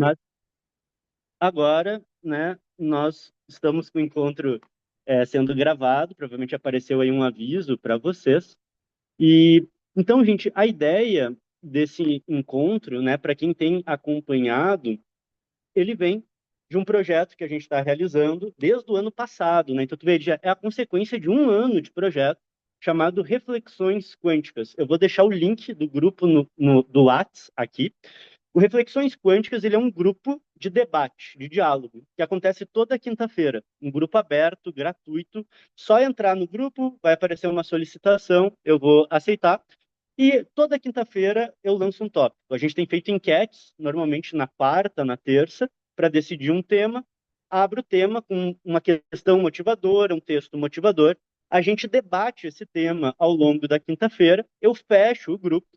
Mas agora, né, nós estamos com o encontro sendo gravado, provavelmente apareceu aí um aviso para vocês. E então, gente, a ideia desse encontro, né, para quem tem acompanhado, ele vem de um projeto que a gente está realizando desde o ano passado, né? Então, tu vê, já é a consequência de um ano de projeto chamado Reflexões Quânticas. Eu vou deixar o link do grupo do Whats aqui. O Reflexões Quânticas ele é um grupo de debate, de diálogo, que acontece toda quinta-feira. Um grupo aberto, gratuito. Só entrar no grupo, vai aparecer uma solicitação, eu vou aceitar. E toda quinta-feira eu lanço um tópico. A gente tem feito enquetes, normalmente na quarta, na terça, para decidir um tema. Abro o tema com uma questão motivadora, um texto motivador. A gente debate esse tema ao longo da quinta-feira. Eu fecho o grupo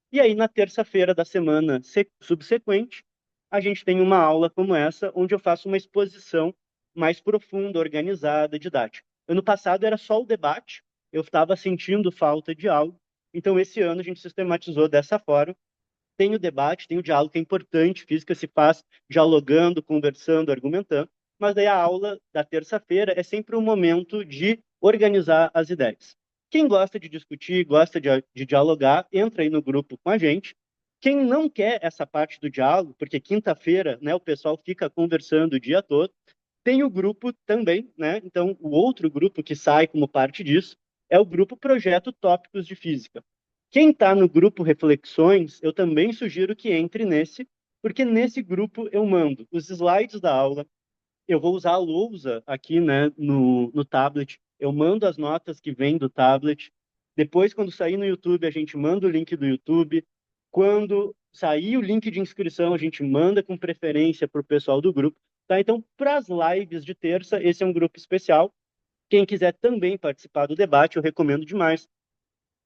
e aí, na terça-feira da semana subsequente, a gente tem uma aula como essa, onde eu faço uma exposição mais profunda, organizada, didática. Ano passado era só o debate, eu estava sentindo falta de algo, então esse ano a gente sistematizou dessa forma. Tem o debate, tem o diálogo, que é importante, física se faz dialogando, conversando, argumentando, mas daí a aula da terça-feira é sempre um momento de organizar as ideias. Quem gosta de discutir, gosta de dialogar, entra aí no grupo com a gente. Quem não quer essa parte do diálogo, porque quinta-feira, né, o pessoal fica conversando o dia todo, tem o grupo também, né? Então, o outro grupo que sai como parte disso é o grupo Projeto Tópicos de Física. Quem está no grupo Reflexões, eu também sugiro que entre nesse, porque nesse grupo eu mando os slides da aula, eu vou usar a lousa aqui, né, no tablet, eu mando as notas que vêm do tablet. Depois, quando sair no YouTube, a gente manda o link do YouTube. Quando sair o link de inscrição, a gente manda com preferência para o pessoal do grupo. Tá? Então, para as lives de terça, esse é um grupo especial. Quem quiser também participar do debate, eu recomendo demais,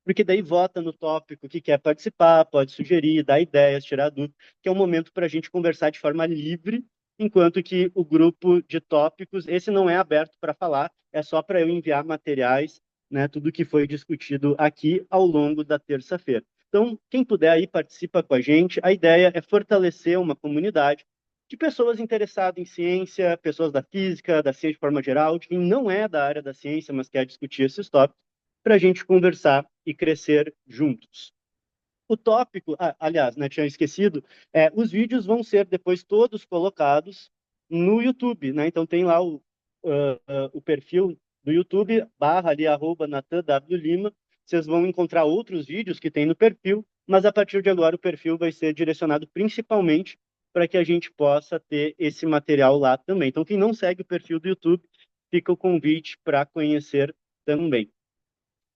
porque daí vota no tópico que quer participar, pode sugerir, dar ideias, tirar dúvidas, que é um momento para a gente conversar de forma livre, enquanto que o grupo de tópicos, esse não é aberto para falar, é só para eu enviar materiais, né, tudo que foi discutido aqui ao longo da terça-feira. Então, quem puder aí, participa com a gente. A ideia é fortalecer uma comunidade de pessoas interessadas em ciência, pessoas da física, da ciência de forma geral, de quem não é da área da ciência, mas quer discutir esses tópicos, para a gente conversar e crescer juntos. O tópico, aliás, né, tinha esquecido, os vídeos vão ser depois todos colocados no YouTube, né? Então tem lá o perfil do YouTube, barra ali, arroba Natan W. Lima. Vocês vão encontrar outros vídeos que tem no perfil, mas a partir de agora o perfil vai ser direcionado principalmente para que a gente possa ter esse material lá também. Então, quem não segue o perfil do YouTube, fica o convite para conhecer também.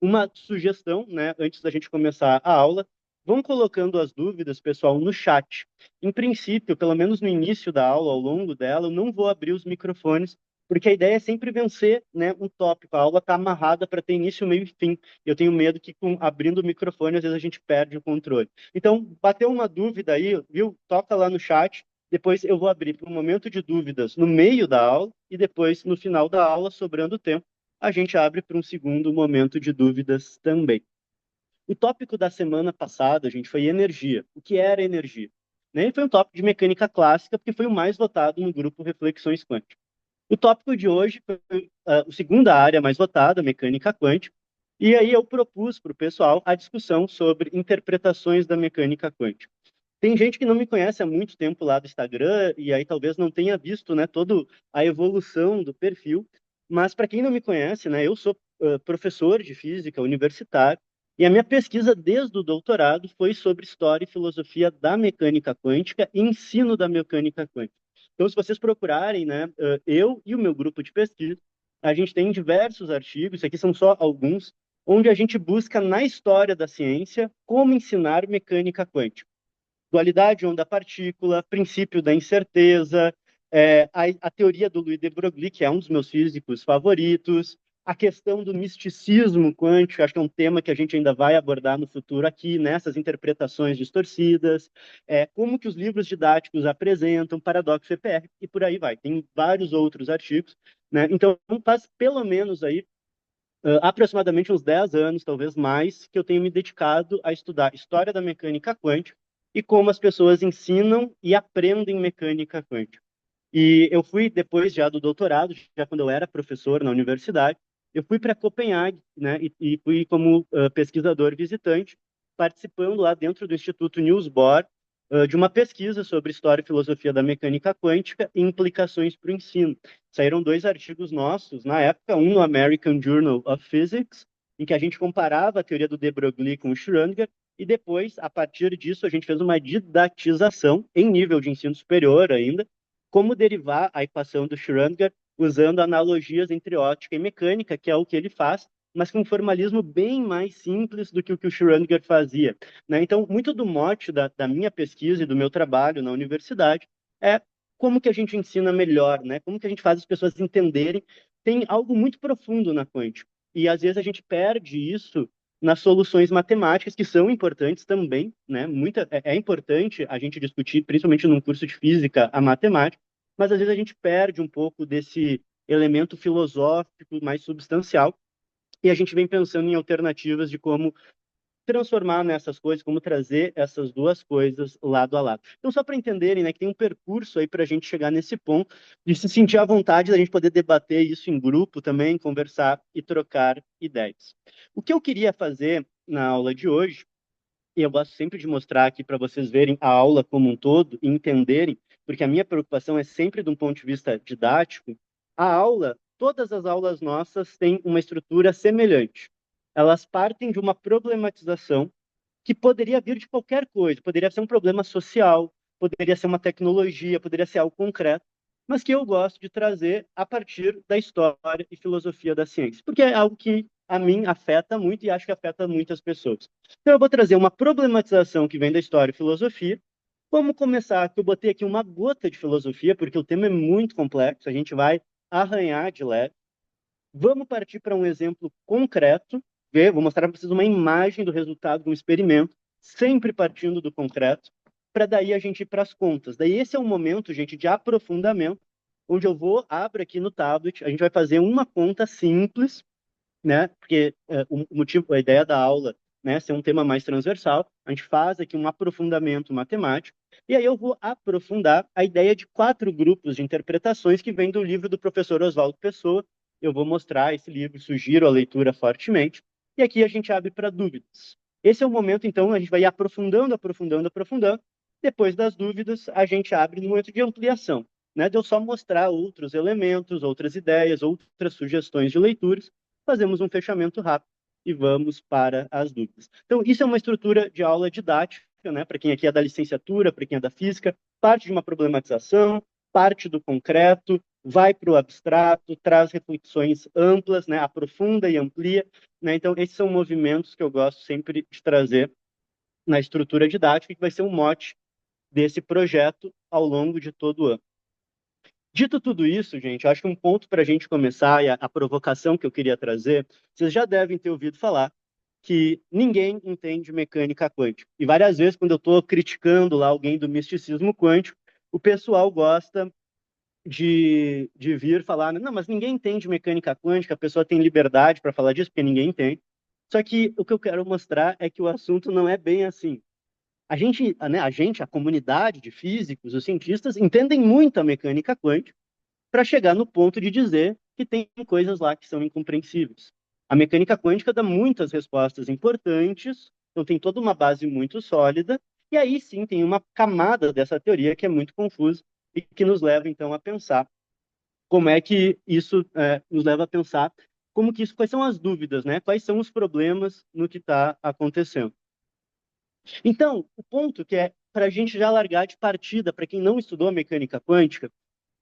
Uma sugestão, né, antes da gente começar a aula, vão colocando as dúvidas, pessoal, no chat. Em princípio, pelo menos no início da aula, ao longo dela, eu não vou abrir os microfones, porque a ideia é sempre vencer, né, um tópico. A aula está amarrada para ter início, meio e fim. Eu tenho medo que, abrindo o microfone, às vezes a gente perde o controle. Então, bateu uma dúvida aí, viu? Toca lá no chat. Depois eu vou abrir para um momento de dúvidas no meio da aula e depois, no final da aula, sobrando tempo, a gente abre para um segundo momento de dúvidas também. O tópico da semana passada, gente, foi energia. O que era energia? Né? Foi um tópico de mecânica clássica, porque foi o mais votado no grupo Reflexões Quânticas. O tópico de hoje foi a segunda área mais votada, mecânica quântica, e aí eu propus para o pessoal a discussão sobre interpretações da mecânica quântica. Tem gente que não me conhece há muito tempo lá do Instagram, e aí talvez não tenha visto, né, toda a evolução do perfil, mas para quem não me conhece, né, eu sou professor de física universitário, e a minha pesquisa desde o doutorado foi sobre história e filosofia da mecânica quântica e ensino da mecânica quântica. Então, se vocês procurarem, né, eu e o meu grupo de pesquisa, a gente tem diversos artigos, aqui são só alguns, onde a gente busca na história da ciência como ensinar mecânica quântica. Dualidade onda-partícula, princípio da incerteza, a teoria do Louis de Broglie, que é um dos meus físicos favoritos, a questão do misticismo quântico, acho que é um tema que a gente ainda vai abordar no futuro aqui, nessas interpretações distorcidas, como que os livros didáticos apresentam, paradoxo EPR, e por aí vai. Tem vários outros artigos, né? Então, faz pelo menos aí aproximadamente uns 10 anos, talvez mais, que eu tenho me dedicado a estudar história da mecânica quântica e como as pessoas ensinam e aprendem mecânica quântica. E eu fui, depois já do doutorado, já quando eu era professor na universidade, eu fui para Copenhague, né, e fui como pesquisador visitante, participando lá dentro do Instituto Niels Bohr, de uma pesquisa sobre história e filosofia da mecânica quântica e implicações para o ensino. Saíram dois artigos nossos, na época, um no American Journal of Physics, em que a gente comparava a teoria do de Broglie com o Schrödinger, e depois, a partir disso, a gente fez uma didatização em nível de ensino superior ainda, como derivar a equação do Schrödinger usando analogias entre ótica e mecânica, que é o que ele faz, mas com um formalismo bem mais simples do que o Schrödinger fazia, né? Então, muito do mote da minha pesquisa e do meu trabalho na universidade é como que a gente ensina melhor, né? Como que a gente faz as pessoas entenderem. Tem algo muito profundo na quântica, e às vezes a gente perde isso nas soluções matemáticas, que são importantes também, né? É importante a gente discutir, principalmente num curso de física, a matemática, mas às vezes a gente perde um pouco desse elemento filosófico mais substancial, e a gente vem pensando em alternativas de como transformar nessas coisas, como trazer essas duas coisas lado a lado. Então, só para entenderem, né, que tem um percurso aí para a gente chegar nesse ponto, de se sentir à vontade da gente poder debater isso em grupo também, conversar e trocar ideias. O que eu queria fazer na aula de hoje, e eu gosto sempre de mostrar aqui para vocês verem a aula como um todo e entenderem, porque a minha preocupação é sempre de um ponto de vista didático. A aula, todas as aulas nossas têm uma estrutura semelhante. Elas partem de uma problematização que poderia vir de qualquer coisa, poderia ser um problema social, poderia ser uma tecnologia, poderia ser algo concreto, mas que eu gosto de trazer a partir da história e filosofia da ciência, porque é algo que a mim afeta muito e acho que afeta muitas pessoas. Então eu vou trazer uma problematização que vem da história e filosofia. Vamos começar, que eu botei aqui uma gota de filosofia, porque o tema é muito complexo, a gente vai arranhar de leve. Vamos partir para um exemplo concreto, vou mostrar para vocês uma imagem do resultado de um experimento, sempre partindo do concreto, para daí a gente ir para as contas. Daí esse é um momento, gente, de aprofundamento, onde eu abro aqui no tablet, a gente vai fazer uma conta simples, né? Porque o motivo, a ideia da aula, né, ser um tema mais transversal, a gente faz aqui um aprofundamento matemático, e aí eu vou aprofundar a ideia de quatro grupos de interpretações que vem do livro do professor Oswaldo Pessoa. Eu vou mostrar esse livro, sugiro a leitura fortemente, e aqui a gente abre para dúvidas. Esse é o momento, então, a gente vai ir aprofundando, aprofundando, aprofundando. Depois das dúvidas, a gente abre no momento de ampliação, né? De eu só mostrar outros elementos, outras ideias, outras sugestões de leituras, fazemos um fechamento rápido e vamos para as dúvidas. Então, isso é uma estrutura de aula didática, né? Para quem aqui é da licenciatura, para quem é da física, parte de uma problematização, parte do concreto, vai para o abstrato, traz reflexões amplas, né? Aprofunda e amplia, né? Então, esses são movimentos que eu gosto sempre de trazer na estrutura didática, que vai ser um mote desse projeto ao longo de todo o ano. Dito tudo isso, gente, acho que um ponto para a gente começar, e a provocação que eu queria trazer, vocês já devem ter ouvido falar que ninguém entende mecânica quântica. E várias vezes, quando eu estou criticando lá alguém do misticismo quântico, o pessoal gosta de vir falar, não, mas ninguém entende mecânica quântica, a pessoa tem liberdade para falar disso, porque ninguém entende. Só que o que eu quero mostrar é que o assunto não é bem assim. A comunidade de físicos, os cientistas, entendem muito a mecânica quântica, para chegar no ponto de dizer que tem coisas lá que são incompreensíveis. A mecânica quântica dá muitas respostas importantes, então tem toda uma base muito sólida, e aí sim tem uma camada dessa teoria que é muito confusa e que nos leva então a pensar como é que isso nos leva a pensar como que isso, quais são as dúvidas, né? Quais são os problemas no que está acontecendo. Então, o ponto que é para a gente já largar de partida, para quem não estudou a mecânica quântica,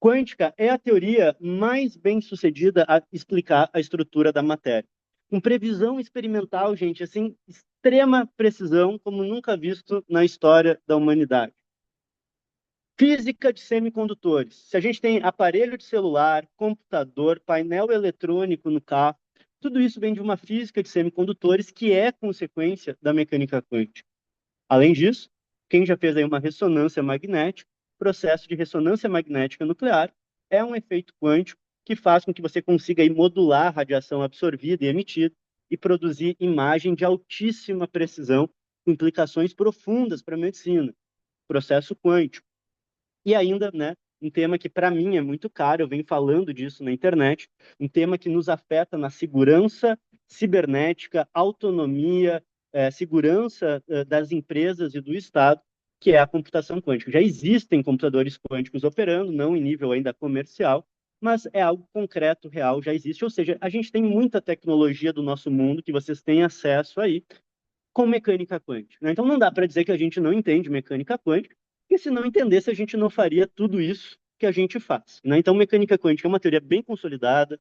quântica é a teoria mais bem sucedida a explicar a estrutura da matéria. Com previsão experimental, gente, assim, extrema precisão, como nunca visto na história da humanidade. Física de semicondutores. Se a gente tem aparelho de celular, computador, painel eletrônico no carro, tudo isso vem de uma física de semicondutores que é consequência da mecânica quântica. Além disso, quem já fez aí uma ressonância magnética, processo de ressonância magnética nuclear, é um efeito quântico que faz com que você consiga aí modular a radiação absorvida e emitida e produzir imagem de altíssima precisão, com implicações profundas para a medicina. processo quântico. E ainda, né, um tema que para mim é muito caro, eu venho falando disso na internet, um tema que nos afeta na segurança cibernética, autonomia, segurança das empresas e do Estado, que é a computação quântica. Já existem computadores quânticos operando, não em nível ainda comercial, mas é algo concreto, real, já existe. Ou seja, a gente tem muita tecnologia do nosso mundo que vocês têm acesso aí, com mecânica quântica, né? Então não dá para dizer que a gente não entende mecânica quântica, porque se não entendesse, a gente não faria tudo isso que a gente faz, né? Então mecânica quântica é uma teoria bem consolidada,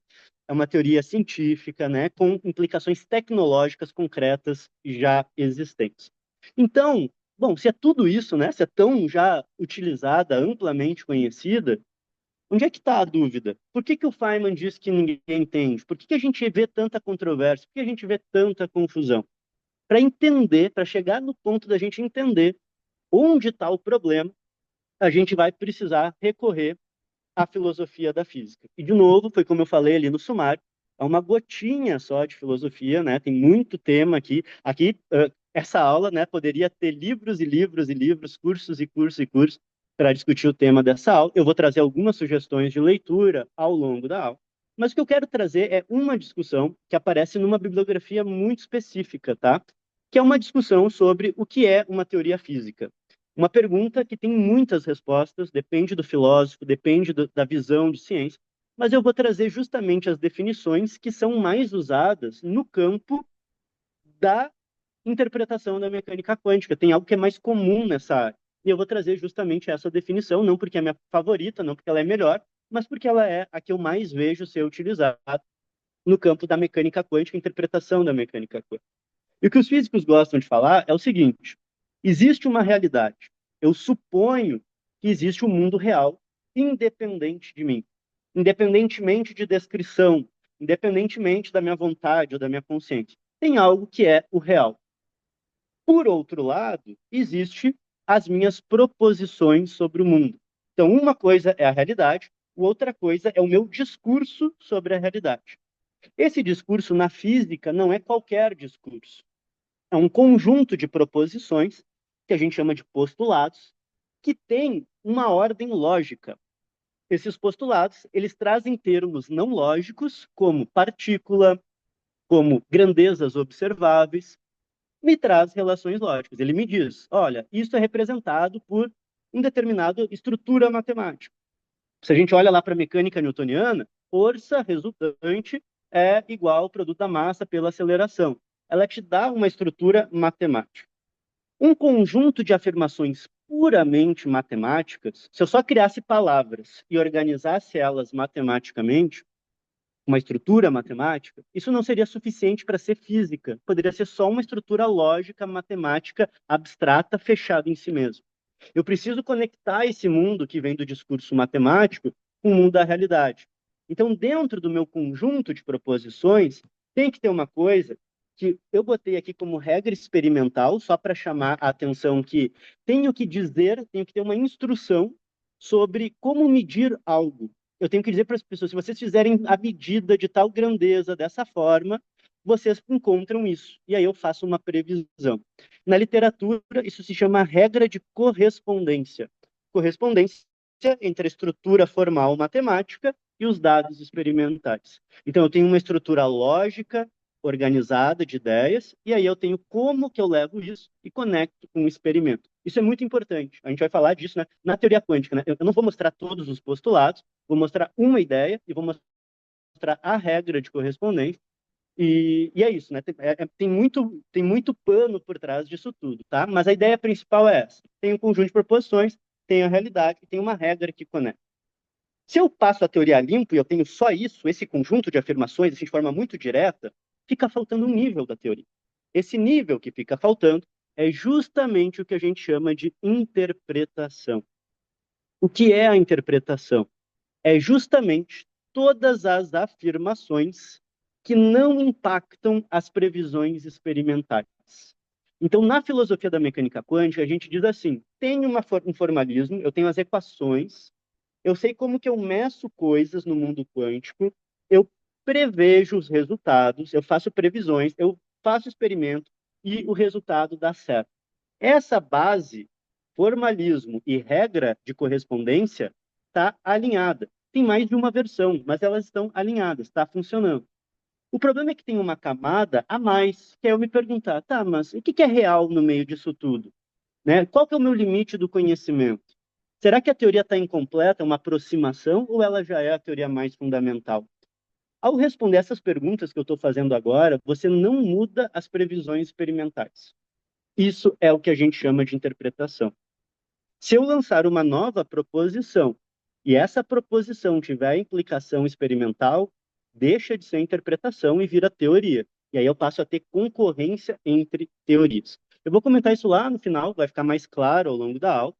é uma teoria científica, né, com implicações tecnológicas concretas já existentes. Então, bom, se é tudo isso, né, se é tão já utilizada, amplamente conhecida, onde é que está a dúvida? Por que que o Feynman diz que ninguém entende? Por que que a gente vê tanta controvérsia? Por que a gente vê tanta confusão? Para entender, para chegar no ponto da gente entender onde está o problema, a gente vai precisar recorrer à filosofia da física. E, de novo, foi como eu falei ali no sumário, é uma gotinha só de filosofia, né? Tem muito tema aqui. Aqui, essa aula, né, poderia ter livros e livros e livros, cursos e cursos e cursos para discutir o tema dessa aula. Eu vou trazer algumas sugestões de leitura ao longo da aula. Mas o que eu quero trazer é uma discussão que aparece numa bibliografia muito específica, tá? Que é uma discussão sobre o que é uma teoria física. Uma pergunta que tem muitas respostas, depende do filósofo, depende da visão de ciência, mas eu vou trazer justamente as definições que são mais usadas no campo da interpretação da mecânica quântica. Tem algo que é mais comum nessa área. E eu vou trazer justamente essa definição, não porque é a minha favorita, não porque ela é melhor, mas porque ela é a que eu mais vejo ser utilizada no campo da mecânica quântica, interpretação da mecânica quântica. E o que os físicos gostam de falar é o seguinte: existe uma realidade. Eu suponho que existe um mundo real, independente de mim, independentemente de descrição, independentemente da minha vontade ou da minha consciência. Tem algo que é o real. Por outro lado, existe as minhas proposições sobre o mundo. Então, uma coisa é a realidade, outra coisa é o meu discurso sobre a realidade. Esse discurso na física não é qualquer discurso. É um conjunto de proposições, que a gente chama de postulados, que tem uma ordem lógica. Esses postulados, eles trazem termos não lógicos, como partícula, como grandezas observáveis, me traz relações lógicas. Ele me diz, olha, isso é representado por uma determinada estrutura matemática. Se a gente olha lá para a mecânica newtoniana, força resultante é igual ao produto da massa pela aceleração. Ela te dá uma estrutura matemática. Um conjunto de afirmações puramente matemáticas, se eu só criasse palavras e organizasse elas matematicamente, uma estrutura matemática, isso não seria suficiente para ser física. Poderia ser só uma estrutura lógica, matemática, abstrata, fechada em si mesmo. Eu preciso conectar esse mundo que vem do discurso matemático com o mundo da realidade. Então, dentro do meu conjunto de proposições, tem que ter uma coisa que eu botei aqui como regra experimental, só para chamar a atenção que tenho que dizer, tenho que ter uma instrução sobre como medir algo. Eu tenho que dizer para as pessoas, se vocês fizerem a medida de tal grandeza, dessa forma, vocês encontram isso. E aí eu faço uma previsão. Na literatura, isso se chama regra de correspondência. Correspondência entre a estrutura formal matemática e os dados experimentais. Então, eu tenho uma estrutura lógica, organizada de ideias, e aí eu tenho como que eu levo isso e conecto com o experimento. Isso é muito importante. A gente vai falar disso, né, na teoria quântica, né? Eu não vou mostrar todos os postulados, vou mostrar uma ideia e vou mostrar a regra de correspondência. E é isso, né? Tem muito pano por trás disso tudo, tá? Mas a ideia principal é essa. Tem um conjunto de proposições, tem a realidade e tem uma regra que conecta. Se eu passo a teoria limpo e eu tenho só isso, esse conjunto de afirmações, assim, de forma muito direta, fica faltando um nível da teoria. Esse nível que fica faltando é justamente o que a gente chama de interpretação. O que é a interpretação? É justamente todas as afirmações que não impactam as previsões experimentais. Então, na filosofia da mecânica quântica, a gente diz assim: tem um formalismo, eu tenho as equações, eu sei como que eu meço coisas no mundo quântico, eu prevejo os resultados, eu faço previsões, eu faço experimento e o resultado dá certo. Essa base formalismo e regra de correspondência está alinhada. Tem mais de uma versão, mas elas estão alinhadas, está funcionando. O problema é que tem uma camada a mais, que é eu me perguntar, tá, mas o que é real no meio disso tudo? Né? Qual que é o meu limite do conhecimento? Será que a teoria está incompleta, uma aproximação, ou ela já é a teoria mais fundamental? Ao responder essas perguntas que eu estou fazendo agora, você não muda as previsões experimentais. Isso é o que a gente chama de interpretação. Se eu lançar uma nova proposição e essa proposição tiver implicação experimental, deixa de ser interpretação e vira teoria. E aí eu passo a ter concorrência entre teorias. Eu vou comentar isso lá no final, vai ficar mais claro ao longo da aula.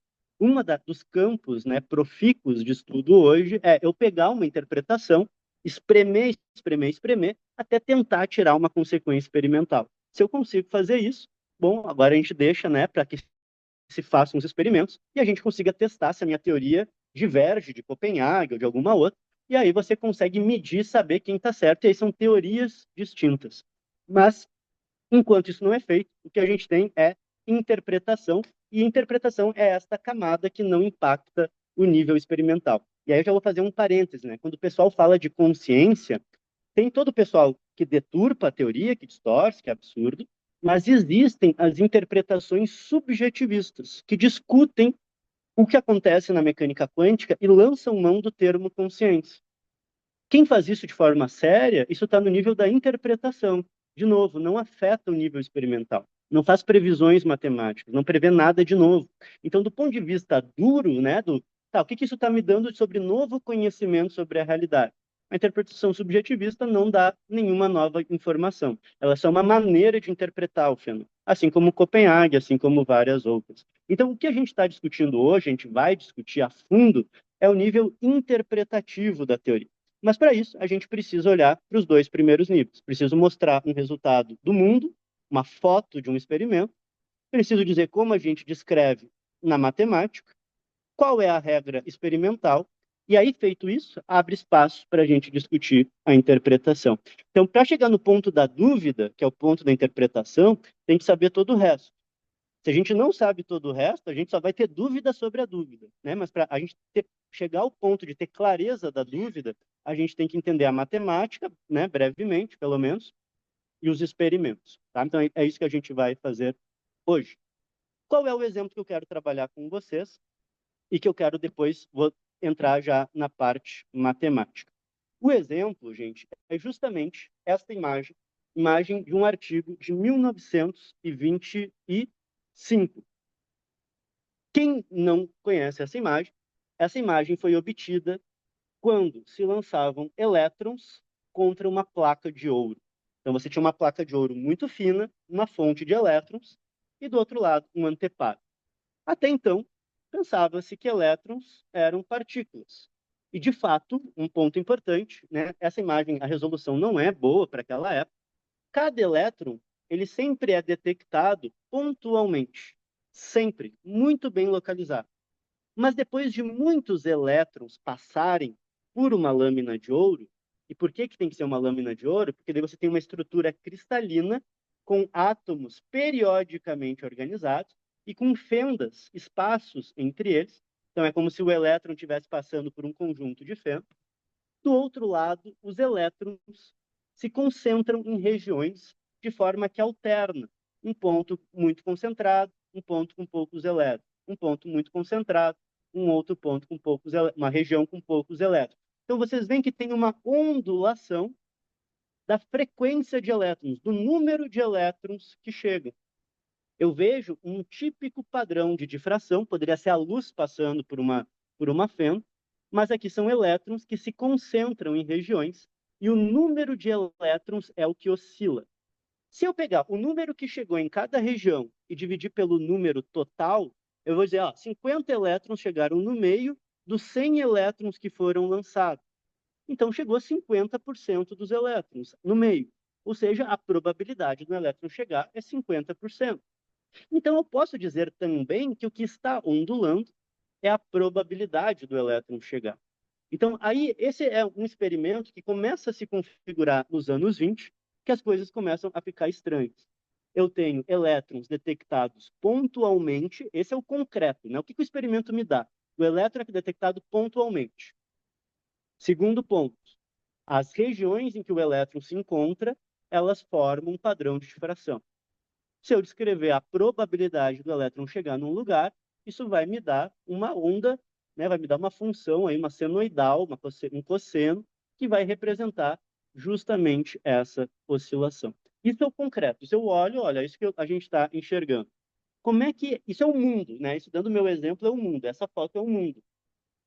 Dos campos, né, profícuos de estudo hoje é eu pegar uma interpretação, espremer, espremer, espremer, até tentar tirar uma consequência experimental. Se eu consigo fazer isso, bom, agora a gente deixa, né, para que se façam os experimentos e a gente consiga testar se a minha teoria diverge de Copenhague ou de alguma outra, e aí você consegue medir, saber quem está certo, e aí são teorias distintas. Mas, enquanto isso não é feito, o que a gente tem é interpretação, e interpretação é esta camada que não impacta o nível experimental. E aí eu já vou fazer um parêntese, né? Quando o pessoal fala de consciência, tem todo o pessoal que deturpa a teoria, que distorce, que é absurdo, mas existem as interpretações subjetivistas, que discutem o que acontece na mecânica quântica e lançam mão do termo consciência. Quem faz isso de forma séria, isso está no nível da interpretação. De novo, não afeta o nível experimental, não faz previsões matemáticas, não prevê nada de novo. Então, do ponto de vista duro, né, o que isso está me dando sobre novo conhecimento sobre a realidade? A interpretação subjetivista não dá nenhuma nova informação. Ela é só uma maneira de interpretar o fenômeno, assim como Copenhague, assim como várias outras. Então, o que a gente está discutindo hoje, a gente vai discutir a fundo, é o nível interpretativo da teoria. Mas para isso, a gente precisa olhar para os dois primeiros níveis. Preciso mostrar um resultado do mundo, uma foto de um experimento. Preciso dizer como a gente descreve na matemática, qual é a regra experimental. E aí, feito isso, abre espaço para a gente discutir a interpretação. Então, para chegar no ponto da dúvida, que é o ponto da interpretação, tem que saber todo o resto. Se a gente não sabe todo o resto, a gente só vai ter dúvida sobre a dúvida, né? Mas para a gente chegar ao ponto de ter clareza da dúvida, a gente tem que entender a matemática, né? Brevemente, pelo menos, e os experimentos, tá? Então é isso que a gente vai fazer hoje. Qual é o exemplo que eu quero trabalhar com vocês e que eu quero depois vou entrar já na parte matemática? O exemplo, gente, é justamente esta imagem, imagem de um artigo de 1925. Quem não conhece essa imagem foi obtida quando se lançavam elétrons contra uma placa de ouro. Então você tinha uma placa de ouro muito fina, uma fonte de elétrons, e do outro lado um anteparo. Até então, pensava-se que elétrons eram partículas. E, de fato, um ponto importante, né? Essa imagem, a resolução não é boa para aquela época. Cada elétron, ele sempre é detectado pontualmente, sempre, muito bem localizado. Mas depois de muitos elétrons passarem por uma lâmina de ouro, e por que tem que ser uma lâmina de ouro? Porque daí você tem uma estrutura cristalina com átomos periodicamente organizados e com fendas, espaços entre eles. Então é como se o elétron estivesse passando por um conjunto de fendas. Do outro lado, os elétrons se concentram em regiões de forma que alterna um ponto muito concentrado, um ponto com poucos elétrons, um ponto muito concentrado, um outro ponto com poucos uma região com poucos elétrons. Então vocês veem que tem uma ondulação da frequência de elétrons, do número de elétrons que chegam. Eu vejo um típico padrão de difração, poderia ser a luz passando por uma fenda, mas aqui são elétrons que se concentram em regiões e o número de elétrons é o que oscila. Se eu pegar o número que chegou em cada região e dividir pelo número total, eu vou dizer, ó, 50 elétrons chegaram no meio dos 100 elétrons que foram lançados. Então chegou a 50% dos elétrons no meio. Ou seja, a probabilidade do elétron chegar é 50%. Então, eu posso dizer também que o que está ondulando é a probabilidade do elétron chegar. Então, aí, esse é um experimento que começa a se configurar nos anos 20, que as coisas começam a ficar estranhas. eu tenho elétrons detectados pontualmente, esse é o concreto, né? O que o experimento me dá? O elétron é detectado pontualmente. Segundo ponto, as regiões em que o elétron se encontra, elas formam um padrão de difração. Se eu descrever a probabilidade do elétron chegar num lugar, isso vai me dar uma onda, né? Vai me dar uma função, aí, uma senoidal, um cosseno, que vai representar justamente essa oscilação. Isso é o concreto. Se eu olho, olha, isso que a gente está enxergando. Como é que... Isso é o mundo, né? Isso, dando o meu exemplo, é o mundo. Essa foto é o mundo.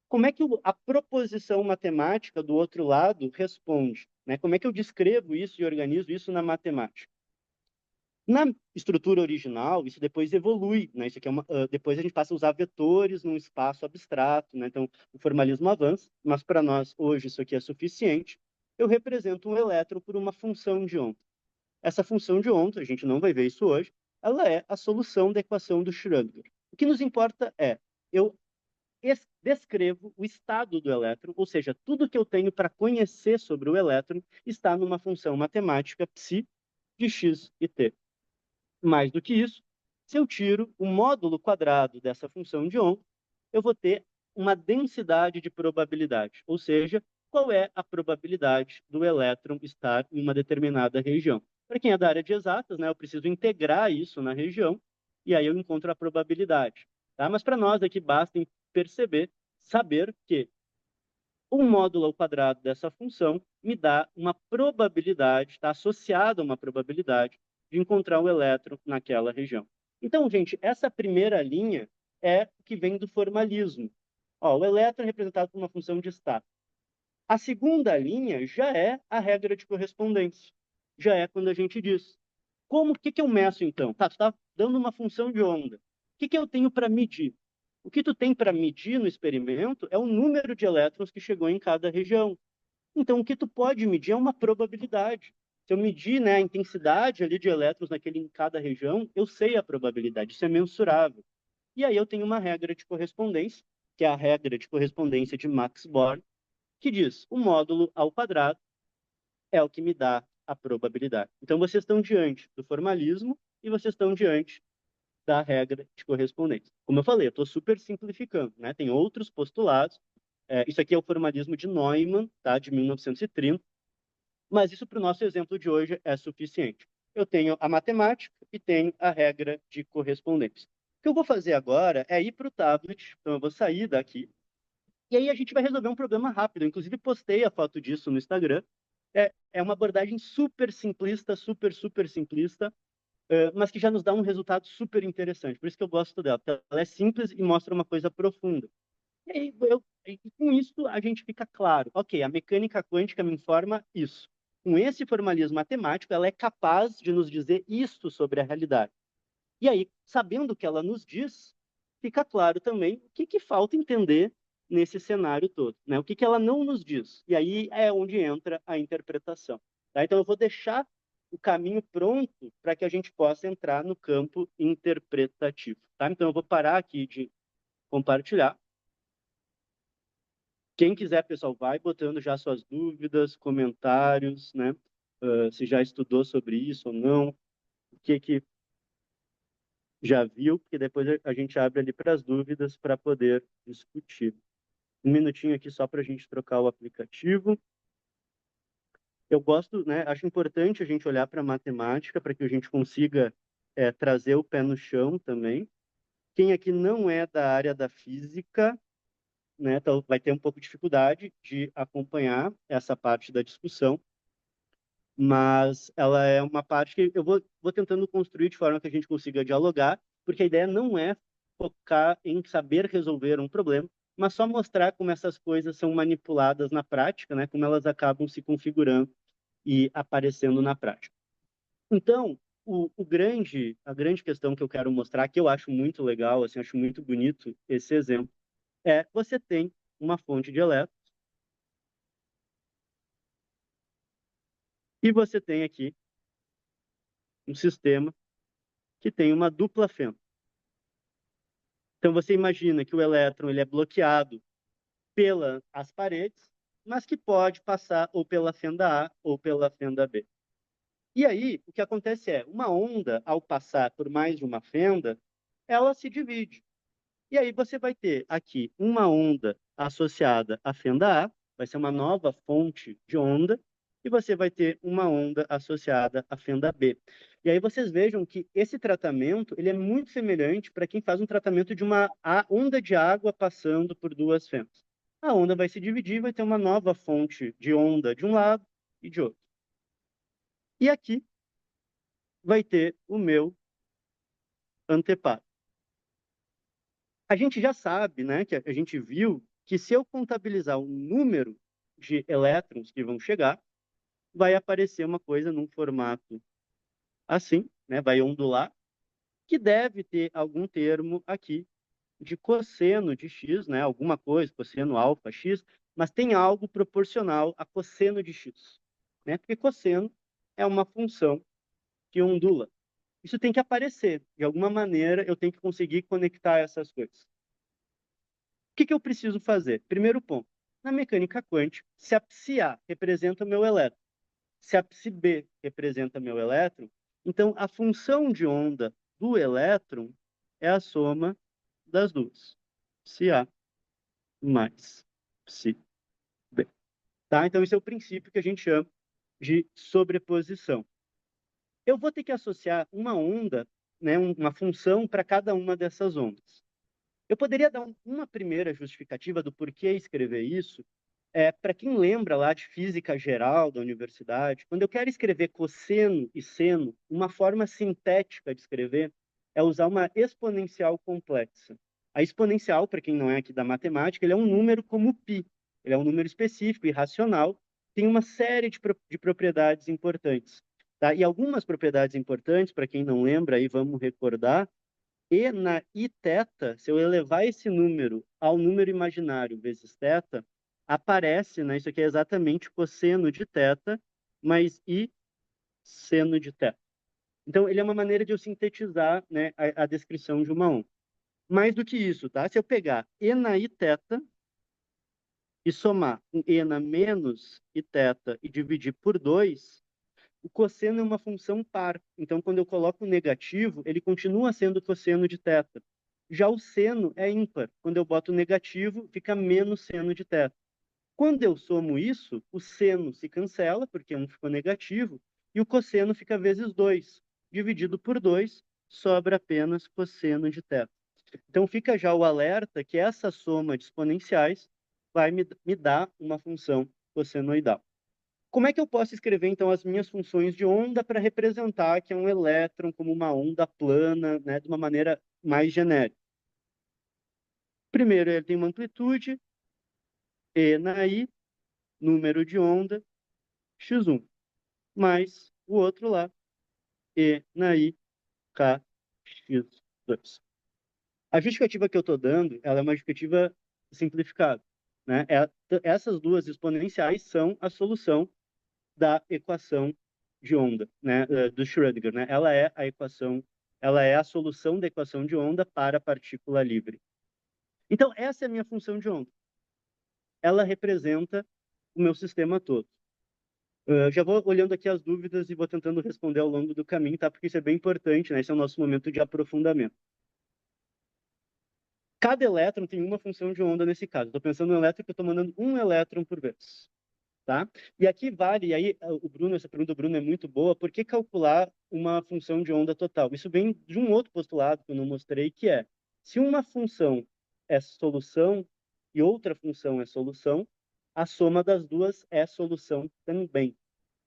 Como é que a proposição matemática do outro lado responde? Né? Como é que eu descrevo isso e organizo isso na matemática? Na estrutura original, isso depois evolui, né? Isso aqui depois a gente passa a usar vetores num espaço abstrato, né? Então, o formalismo avança, mas para nós, hoje, isso aqui é suficiente. Eu represento um elétron por uma função de onda. Essa função de onda, a gente não vai ver isso hoje, ela é a solução da equação do Schrödinger. O que nos importa é, eu descrevo o estado do elétron, ou seja, tudo que eu tenho para conhecer sobre o elétron está numa função matemática psi de x e t. Mais do que isso, se eu tiro o módulo quadrado dessa função de onda, eu vou ter uma densidade de probabilidade, ou seja, qual é a probabilidade do elétron estar em uma determinada região. Para quem é da área de exatas, né, eu preciso integrar isso na região, e aí eu encontro a probabilidade. Tá? Mas para nós aqui basta perceber, saber que um módulo ao quadrado dessa função me dá uma probabilidade, está associada a uma probabilidade de encontrar o elétron naquela região. Então, gente, essa primeira linha é o que vem do formalismo. Ó, o elétron é representado por uma função de estado. A segunda linha já é a regra de correspondência. Já é quando a gente diz, o que eu meço então? Tá, tu está dando uma função de onda. O que eu tenho para medir? O que tu tem para medir no experimento é o número de elétrons que chegou em cada região. Então, o que tu pode medir é uma probabilidade. Se eu medir, né, a intensidade ali de elétrons em cada região, eu sei a probabilidade, isso é mensurável. E aí eu tenho uma regra de correspondência, que é a regra de correspondência de Max Born, que diz o módulo ao quadrado é o que me dá a probabilidade. Então, vocês estão diante do formalismo e vocês estão diante da regra de correspondência. Como eu falei, eu estou super simplificando, né? Tem outros postulados. Isso aqui é o formalismo de Neumann, tá? De 1930, mas isso para o nosso exemplo de hoje é suficiente. Eu tenho a matemática e tenho a regra de correspondência. O que eu vou fazer agora é ir para o tablet, então eu vou sair daqui, e aí a gente vai resolver um problema rápido. Eu, inclusive, postei a foto disso no Instagram. É uma abordagem super simplista, super simplista, mas que já nos dá um resultado super interessante. Por isso que eu gosto dela, porque ela é simples e mostra uma coisa profunda. E aí, com isso, a gente fica claro, ok, a mecânica quântica me informa isso. Com esse formalismo matemático, ela é capaz de nos dizer isso sobre a realidade. E aí, sabendo o que ela nos diz, fica claro também o que falta entender nesse cenário todo, né? O que ela não nos diz. E aí é onde entra a interpretação. Tá? Então, eu vou deixar o caminho pronto para que a gente possa entrar no campo interpretativo. Tá? Então, eu vou parar aqui de compartilhar. Quem quiser, pessoal, vai botando já suas dúvidas, comentários, né? Se já estudou sobre isso ou não, o que já viu, porque depois a gente abre ali para as dúvidas para poder discutir. Um minutinho aqui só para a gente trocar o aplicativo. Eu gosto, né? Acho importante a gente olhar para a matemática para que a gente consiga trazer o pé no chão também. Quem aqui não é da área da física, né, então vai ter um pouco de dificuldade de acompanhar essa parte da discussão, mas ela é uma parte que eu vou tentando construir de forma que a gente consiga dialogar, porque a ideia não é focar em saber resolver um problema, mas só mostrar como essas coisas são manipuladas na prática, né, como elas acabam se configurando e aparecendo na prática. Então, a grande questão que eu quero mostrar, que eu acho muito legal, assim, acho muito bonito esse exemplo, é você tem uma fonte de elétrons e você tem aqui um sistema que tem uma dupla fenda. Então, você imagina que o elétron ele é bloqueado pelas as paredes, mas que pode passar ou pela fenda A ou pela fenda B. E aí, o que acontece é, uma onda, ao passar por mais de uma fenda, ela se divide. E aí você vai ter aqui uma onda associada à fenda A, vai ser uma nova fonte de onda, e você vai ter uma onda associada à fenda B. E aí vocês vejam que esse tratamento ele é muito semelhante para quem faz um tratamento de uma onda de água passando por duas fendas. A onda vai se dividir, vai ter uma nova fonte de onda de um lado e de outro. E aqui vai ter o meu anteparo. A gente já sabe, né, que a gente viu que se eu contabilizar o número de elétrons que vão chegar, vai aparecer uma coisa num formato assim, né, vai ondular, que deve ter algum termo aqui de cosseno de x, né, alguma coisa, cosseno alfa x, mas tem algo proporcional a cosseno de x, né, porque cosseno é uma função que ondula. Isso tem que aparecer, de alguma maneira eu tenho que conseguir conectar essas coisas. O que eu preciso fazer? Primeiro ponto. Na mecânica quântica, se a psi A representa o meu elétron, se a psi B representa meu elétron, então a função de onda do elétron é a soma das duas. Psi A mais psi B. Tá? Então, esse é o princípio que a gente chama de sobreposição. Eu vou ter que associar uma onda, né, uma função para cada uma dessas ondas. Eu poderia dar uma primeira justificativa do porquê escrever isso. Para quem lembra lá de física geral da universidade, quando eu quero escrever cosseno e seno, uma forma sintética de escrever é usar uma exponencial complexa. A exponencial, para quem não é aqui da matemática, ele é um número como π. Ele é um número específico, irracional, tem uma série de propriedades importantes. Tá? E algumas propriedades importantes, para quem não lembra, aí vamos recordar, e na i θ, se eu elevar esse número ao número imaginário vezes θ, aparece, né, isso aqui é exatamente cosseno de θ mais i seno de θ. Então, ele é uma maneira de eu sintetizar, né, a descrição de uma onda. Mais do que isso, tá? Se eu pegar e na i θ e somar com e na menos i θ e dividir por 2, o cosseno é uma função par. Então, quando eu coloco o negativo, ele continua sendo cosseno de θ. Já o seno é ímpar. Quando eu boto negativo, fica menos seno de θ. Quando eu somo isso, o seno se cancela, porque um ficou negativo, e o cosseno fica vezes 2. Dividido por 2, sobra apenas cosseno de θ. Então, fica já o alerta que essa soma de exponenciais vai me dar uma função cossenoidal. Como é que eu posso escrever, então, as minhas funções de onda para representar que é um elétron como uma onda plana, né, de uma maneira mais genérica? Primeiro, ele tem uma amplitude, E na I, número de onda, x1, mais o outro lá, E na I, k, x2. A justificativa que eu estou dando, ela é uma justificativa simplificada, né? Essas duas exponenciais são a solução da equação de onda, né, do Schrödinger, né? Ela é a solução da equação de onda para a partícula livre. Então, essa é a minha função de onda. Ela representa o meu sistema todo. Já vou olhando aqui as dúvidas e vou tentando responder ao longo do caminho, tá? Porque isso é bem importante, né? Esse é o nosso momento de aprofundamento. Cada elétron tem uma função de onda nesse caso. Estou pensando no elétron que eu estou mandando um elétron por vez. Tá? E aqui vale, e aí o Bruno, essa pergunta do Bruno é muito boa, por que calcular uma função de onda total? Isso vem de um outro postulado que eu não mostrei, que é, se uma função é solução e outra função é solução, a soma das duas é solução também.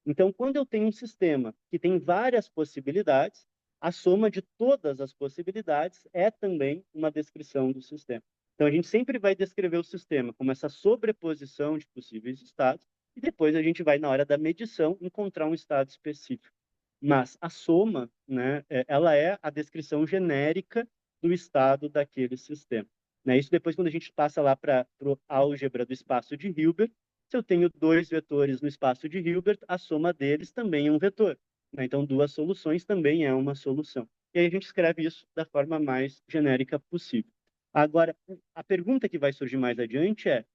Então, quando eu tenho um sistema que tem várias possibilidades, a soma de todas as possibilidades é também uma descrição do sistema. Então, a gente sempre vai descrever o sistema como essa sobreposição de possíveis estados, e depois a gente vai, na hora da medição, encontrar um estado específico. Mas a soma, né, ela é a descrição genérica do estado daquele sistema. Né? Isso depois, quando a gente passa lá para a álgebra do espaço de Hilbert, se eu tenho dois vetores no espaço de Hilbert, a soma deles também é um vetor. Né? Então, duas soluções também é uma solução. E aí a gente escreve isso da forma mais genérica possível. Agora, a pergunta que vai surgir mais adiante é: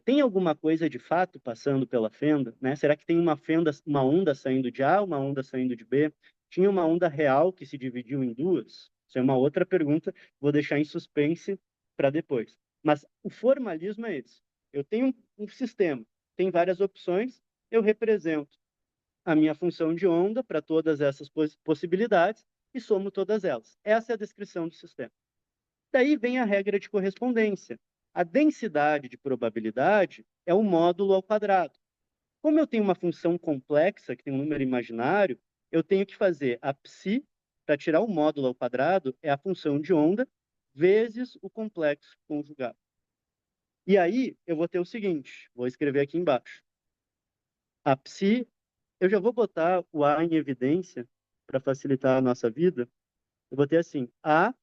Tem alguma coisa de fato passando pela fenda, né? Será que tem uma fenda, uma onda saindo de A, uma onda saindo de B? Tinha uma onda real que se dividiu em duas? Isso é uma outra pergunta, vou deixar em suspense para depois. Mas o formalismo é esse. Eu tenho um sistema, tem várias opções, eu represento a minha função de onda para todas essas possibilidades e somo todas elas. Essa é a descrição do sistema. Daí vem a regra de correspondência. A densidade de probabilidade é o módulo ao quadrado. Como eu tenho uma função complexa, que tem um número imaginário, eu tenho que fazer a psi, para tirar o módulo ao quadrado, é a função de onda, vezes o complexo conjugado. E aí, eu vou ter o seguinte, vou escrever aqui embaixo. A psi, eu já vou botar o A em evidência, para facilitar a nossa vida. Eu vou ter assim, A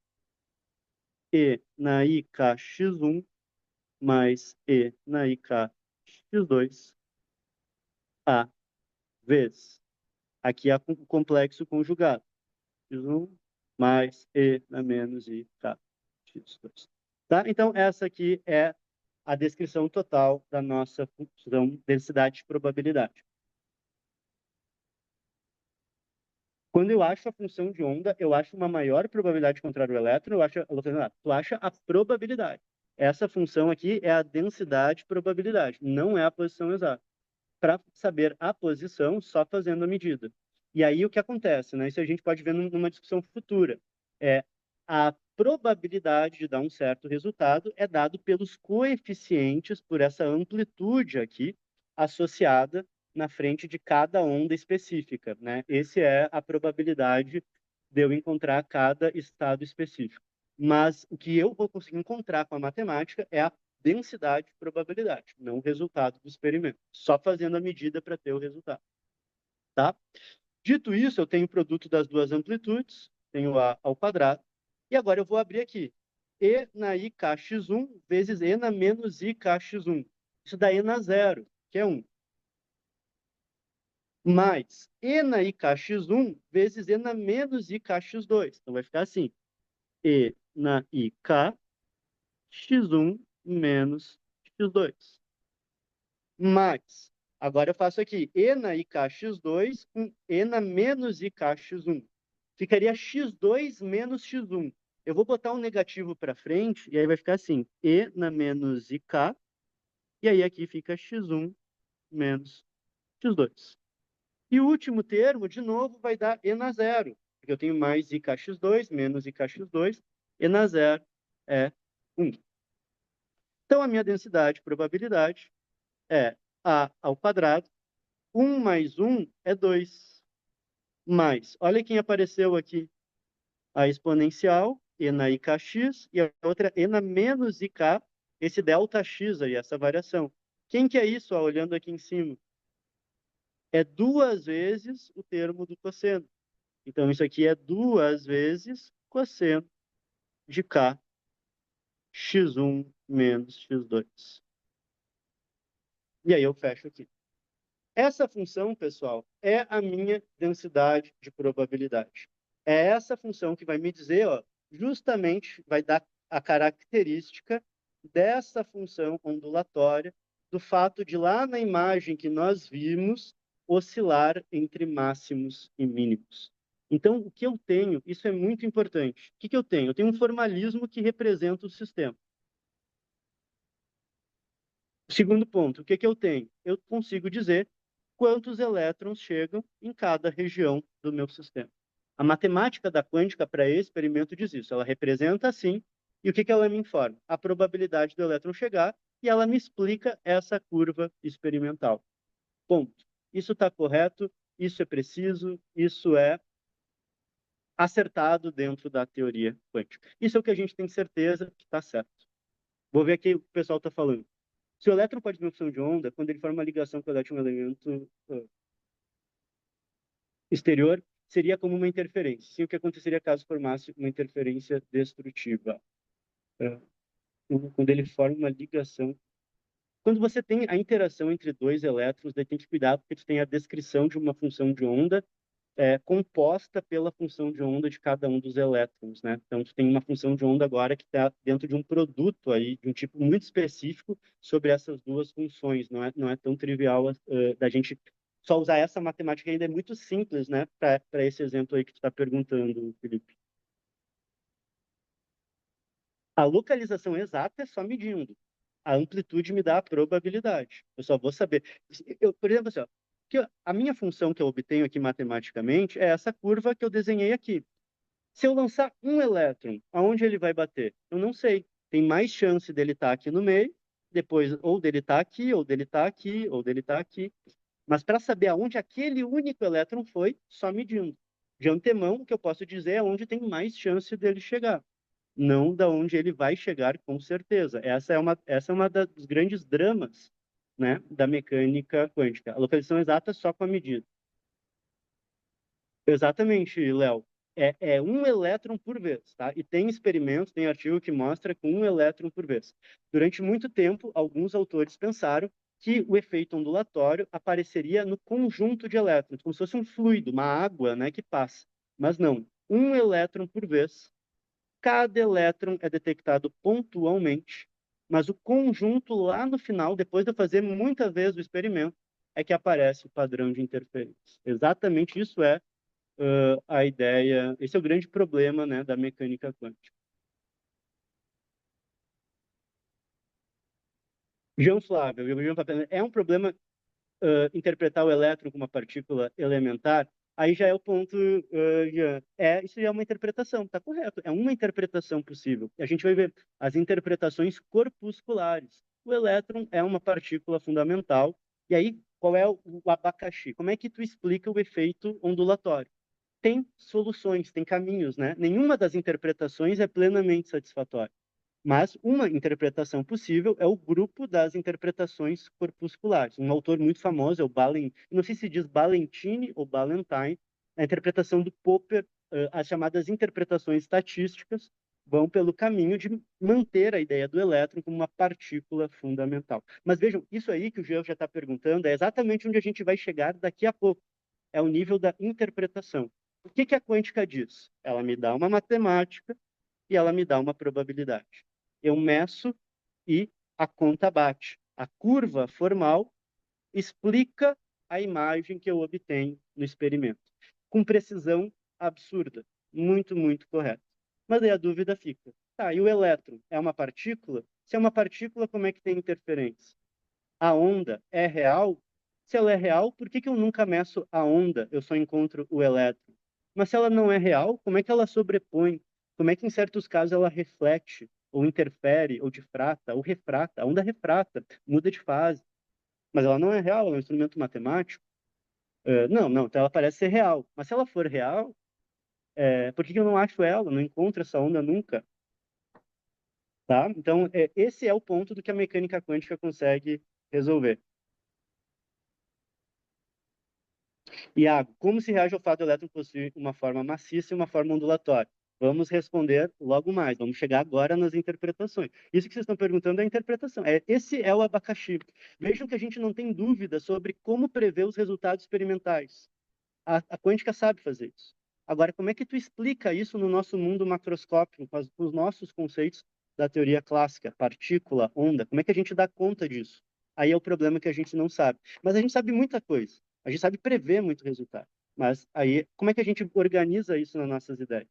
e na IK x1 mais E na IK x2, A vezes, aqui é o complexo conjugado, x1 mais E na menos IK x2. Tá? Então, essa aqui é a descrição total da nossa função densidade de probabilidade. Quando eu acho a função de onda, eu acho uma maior probabilidade de encontrar o elétron, tu acha a probabilidade. Essa função aqui é a densidade de probabilidade, não é a posição exata. Para saber a posição só fazendo a medida. E aí o que acontece, né? Isso a gente pode ver numa discussão futura. É a probabilidade de dar um certo resultado é dado pelos coeficientes, por essa amplitude aqui associada na frente de cada onda específica, né? Esse é a probabilidade de eu encontrar cada estado específico. Mas o que eu vou conseguir encontrar com a matemática é a densidade de probabilidade, não o resultado do experimento. Só fazendo a medida para ter o resultado. Tá? Dito isso, eu tenho o produto das duas amplitudes, tenho A ao quadrado, e agora eu vou abrir aqui. E na IKx1 vezes E na menos IKx1. Isso dá E na zero, que é 1. Mais E na IKx1 vezes E na menos IKx2. Então vai ficar assim. E na IK x1 menos x2. Mais, agora eu faço aqui, E na IKx2 com E na menos IKx1. Ficaria x2 menos x1. Eu vou botar um negativo para frente, e aí vai ficar assim, E na menos IK, e aí aqui fica x1 menos x2. E o último termo, de novo, vai dar E na zero, porque eu tenho mais IKx2 menos IKx2, E na zero é 1. Então, a minha densidade, probabilidade, é A ao quadrado. 1 mais 1 é 2. Mais, olha quem apareceu aqui. A exponencial, e na IKx, e a outra e na menos IK, esse delta x aí, essa variação. Quem que é isso, ó, olhando aqui em cima? É duas vezes o termo do cosseno. Então, isso aqui é duas vezes cosseno de K, x1 menos x2. E aí eu fecho aqui. Essa função, pessoal, é a minha densidade de probabilidade. É essa função que vai me dizer, ó, justamente vai dar a característica dessa função ondulatória, do fato de lá na imagem que nós vimos oscilar entre máximos e mínimos. Então, o que eu tenho, isso é muito importante. O que eu tenho? Eu tenho um formalismo que representa o sistema. Segundo ponto, o que eu tenho? Eu consigo dizer quantos elétrons chegam em cada região do meu sistema. A matemática da quântica para esse experimento diz isso. Ela representa assim, e o que ela me informa? A probabilidade do elétron chegar, e ela me explica essa curva experimental. Ponto. Isso está correto, isso é preciso, isso é acertado dentro da teoria quântica. Isso é o que a gente tem certeza que está certo. Vou ver aqui o que o pessoal está falando. Se o elétron pode ter uma função de onda, quando ele forma uma ligação com o elétron um elemento exterior, seria como uma interferência. Sim, o que aconteceria caso formasse uma interferência destrutiva? Quando ele forma uma ligação. Quando você tem a interação entre dois elétrons, daí tem que cuidar, porque tu tem a descrição de uma função de onda composta pela função de onda de cada um dos elétrons, né? Então, tu tem uma função de onda agora que está dentro de um produto aí, de um tipo muito específico sobre essas duas funções. Não é tão trivial da gente só usar essa matemática, ainda é muito simples, né? Para esse exemplo aí que tu está perguntando, Felipe. A localização exata é só medindo. A amplitude me dá a probabilidade. Eu só vou saber. Por exemplo, assim, ó, a minha função que eu obtenho aqui matematicamente é essa curva que eu desenhei aqui. Se eu lançar um elétron, aonde ele vai bater? Eu não sei. Tem mais chance dele estar aqui no meio, depois ou dele estar aqui, ou dele estar aqui, ou dele estar aqui. Mas para saber aonde aquele único elétron foi, só medindo. De antemão, o que eu posso dizer é onde tem mais chance dele chegar, não da onde ele vai chegar com certeza. Essa é uma dos grandes dramas, né, da mecânica quântica. A localização exata só com a medida. Exatamente, Léo. É um elétron por vez, tá? E tem experimentos, tem artigo que mostra com um elétron por vez. Durante muito tempo, alguns autores pensaram que o efeito ondulatório apareceria no conjunto de elétrons, como se fosse um fluido, uma água, né, que passa. Mas não, um elétron por vez. Cada elétron é detectado pontualmente, mas o conjunto lá no final, depois de eu fazer muitas vezes o experimento, é que aparece o padrão de interferência. Exatamente isso é a ideia, esse é o grande problema, né, da mecânica quântica. João Flávio, é um problema interpretar o elétron como uma partícula elementar, aí já é o ponto, isso já é uma interpretação, está correto, é uma interpretação possível. A gente vai ver as interpretações corpusculares. O elétron é uma partícula fundamental, e aí qual é o abacaxi? Como é que tu explica o efeito ondulatório? Tem soluções, tem caminhos, né? Nenhuma das interpretações é plenamente satisfatória. Mas uma interpretação possível é o grupo das interpretações corpusculares. Um autor muito famoso é o não sei se diz Balentini ou Ballantyne, a interpretação do Popper, as chamadas interpretações estatísticas, vão pelo caminho de manter a ideia do elétron como uma partícula fundamental. Mas vejam, isso aí que o Jean já está perguntando é exatamente onde a gente vai chegar daqui a pouco. É o nível da interpretação. O que que a quântica diz? Ela me dá uma matemática e ela me dá uma probabilidade. Eu meço e a conta bate. A curva formal explica a imagem que eu obtenho no experimento, com precisão absurda, muito, muito correta. Mas aí a dúvida fica: tá, e o elétron é uma partícula? Se é uma partícula, como é que tem interferência? A onda é real? Se ela é real, por que que eu nunca meço a onda? Eu só encontro o elétron. Mas se ela não é real, como é que ela sobrepõe? Como é que em certos casos ela reflete, ou interfere, ou difrata, ou refrata? A onda refrata, muda de fase. Mas ela não é real, ela é um instrumento matemático. Não, não, então ela parece ser real. Mas se ela for real, por que que eu não acho ela? Não encontro essa onda nunca, tá? Então, esse é o ponto do que a mecânica quântica consegue resolver. Iago, como se reage ao fato do elétron possuir uma forma maciça e uma forma ondulatória? Vamos responder logo mais. Vamos chegar agora nas interpretações. Isso que vocês estão perguntando é a interpretação. Esse é o abacaxi. Vejam que a gente não tem dúvida sobre como prever os resultados experimentais. A quântica sabe fazer isso. Agora, como é que tu explica isso no nosso mundo macroscópico, com os nossos conceitos da teoria clássica, partícula, onda? Como é que a gente dá conta disso? Aí é o problema que a gente não sabe. Mas a gente sabe muita coisa. A gente sabe prever muito resultado. Mas aí, como é que a gente organiza isso nas nossas ideias?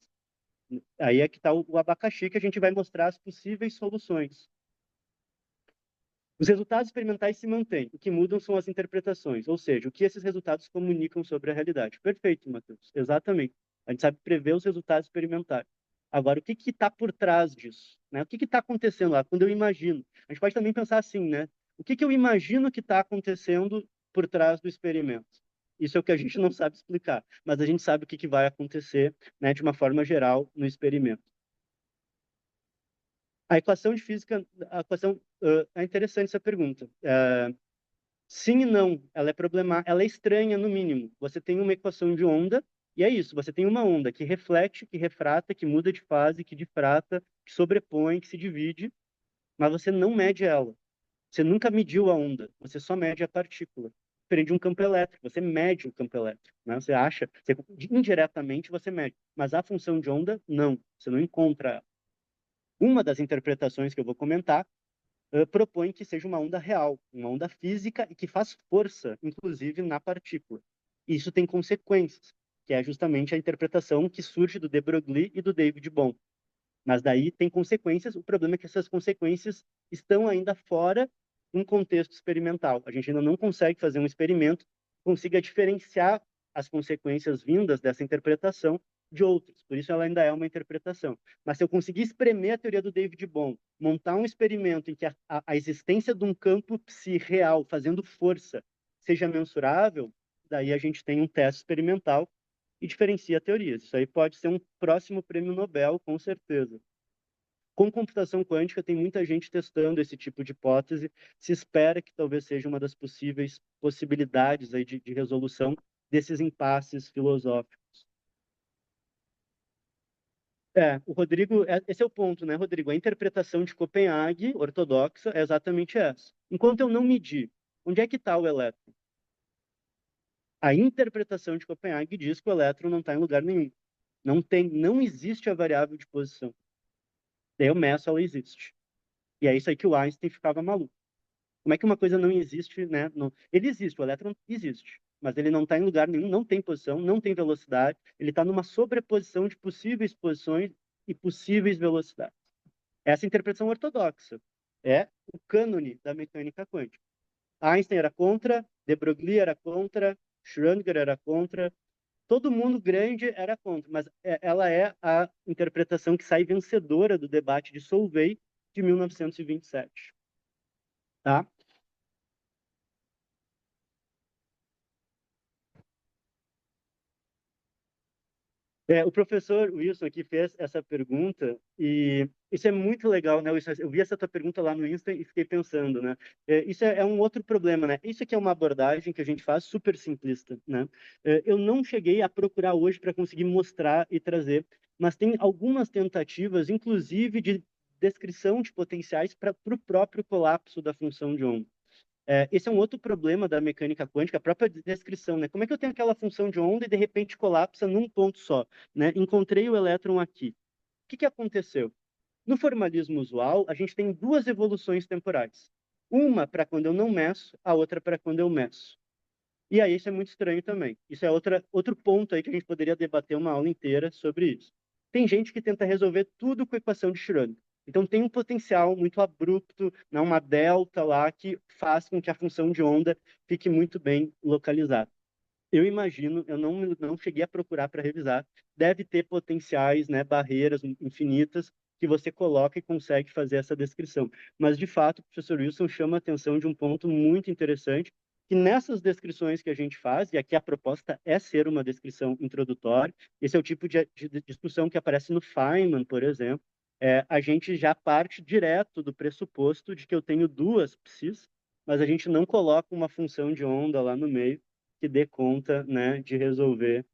Aí é que está o abacaxi, que a gente vai mostrar as possíveis soluções. Os resultados experimentais se mantêm, o que mudam são as interpretações, ou seja, o que esses resultados comunicam sobre a realidade. Perfeito, Matheus, exatamente. A gente sabe prever os resultados experimentais. Agora, o que está por trás disso? Né? O que está acontecendo lá? Quando eu imagino. A gente pode também pensar assim, né? O que eu imagino que está acontecendo por trás do experimento? Isso é o que a gente não sabe explicar, mas a gente sabe o que vai acontecer, né, de uma forma geral no experimento. A equação de física, a equação, é interessante essa pergunta. Sim e não, ela é problemática, ela é estranha no mínimo. Você tem uma equação de onda e é isso, você tem uma onda que reflete, que refrata, que muda de fase, que difrata, que sobrepõe, que se divide, mas você não mede ela. Você nunca mediu a onda, você só mede a partícula. diferente de um campo elétrico. Você mede o campo elétrico, né? Você acha, indiretamente você mede, mas a função de onda, não. Você não encontra. Uma das interpretações que eu vou comentar propõe que seja uma onda real, uma onda física e que faz força, inclusive, na partícula. Isso tem consequências, que é justamente a interpretação que surge do de Broglie e do David Bohm. Mas daí tem consequências. O problema é que essas consequências estão ainda fora de um contexto experimental. A gente ainda não consegue fazer um experimento que consiga diferenciar as consequências vindas dessa interpretação de outras. Por isso ela ainda é uma interpretação. Mas se eu conseguir espremer a teoria do David Bohm, montar um experimento em que a existência de um campo psi real fazendo força seja mensurável, daí a gente tem um teste experimental e diferencia teorias. Isso aí pode ser um próximo prêmio Nobel, com certeza. Com computação quântica, tem muita gente testando esse tipo de hipótese. Se espera que talvez seja uma das possíveis possibilidades aí de resolução desses impasses filosóficos. O Rodrigo, esse é o ponto, né, Rodrigo? A interpretação de Copenhague, ortodoxa, é exatamente essa. Enquanto eu não medir onde é que está o elétron, a interpretação de Copenhague diz que o elétron não está em lugar nenhum. Não existe a variável de posição. Daí eu meço, ela existe. E é isso aí que o Einstein ficava maluco. Como é que uma coisa não existe, né? Ele existe, o elétron existe, mas ele não está em lugar nenhum, não tem posição, não tem velocidade, ele está numa sobreposição de possíveis posições e possíveis velocidades. Essa é a interpretação ortodoxa é o cânone da mecânica quântica. Einstein era contra, de Broglie era contra, Schrödinger era contra, todo mundo grande era contra, mas ela é a interpretação que sai vencedora do debate de Solvay de 1927. Tá? O professor Wilson aqui fez essa pergunta e isso é muito legal, né? Eu vi essa tua pergunta lá no Insta e fiquei pensando, né? Isso é um outro problema, né? Isso aqui é uma abordagem que a gente faz super simplista, né? Eu não cheguei a procurar hoje para conseguir mostrar e trazer, mas tem algumas tentativas, inclusive de descrição de potenciais para o próprio colapso da função de onda. Esse é um outro problema da mecânica quântica, a própria descrição, né? Como é que eu tenho aquela função de onda e de repente colapsa num ponto só, né? Encontrei o elétron aqui. O que que aconteceu? No formalismo usual, a gente tem duas evoluções temporais. Uma para quando eu não meço, a outra para quando eu meço. E aí isso é muito estranho também. Isso é outro ponto aí que a gente poderia debater uma aula inteira sobre isso. Tem gente que tenta resolver tudo com a equação de Schrödinger. Então tem um potencial muito abrupto, né, uma delta lá que faz com que a função de onda fique muito bem localizada. Eu imagino, eu não cheguei a procurar para revisar, deve ter potenciais, né, barreiras infinitas que você coloca e consegue fazer essa descrição. Mas, de fato, o professor Wilson chama a atenção de um ponto muito interessante, que nessas descrições que a gente faz, e aqui a proposta é ser uma descrição introdutória, esse é o tipo de discussão que aparece no Feynman, por exemplo, a gente já parte direto do pressuposto de que eu tenho duas psis, mas a gente não coloca uma função de onda lá no meio, que dê conta, né, de resolver,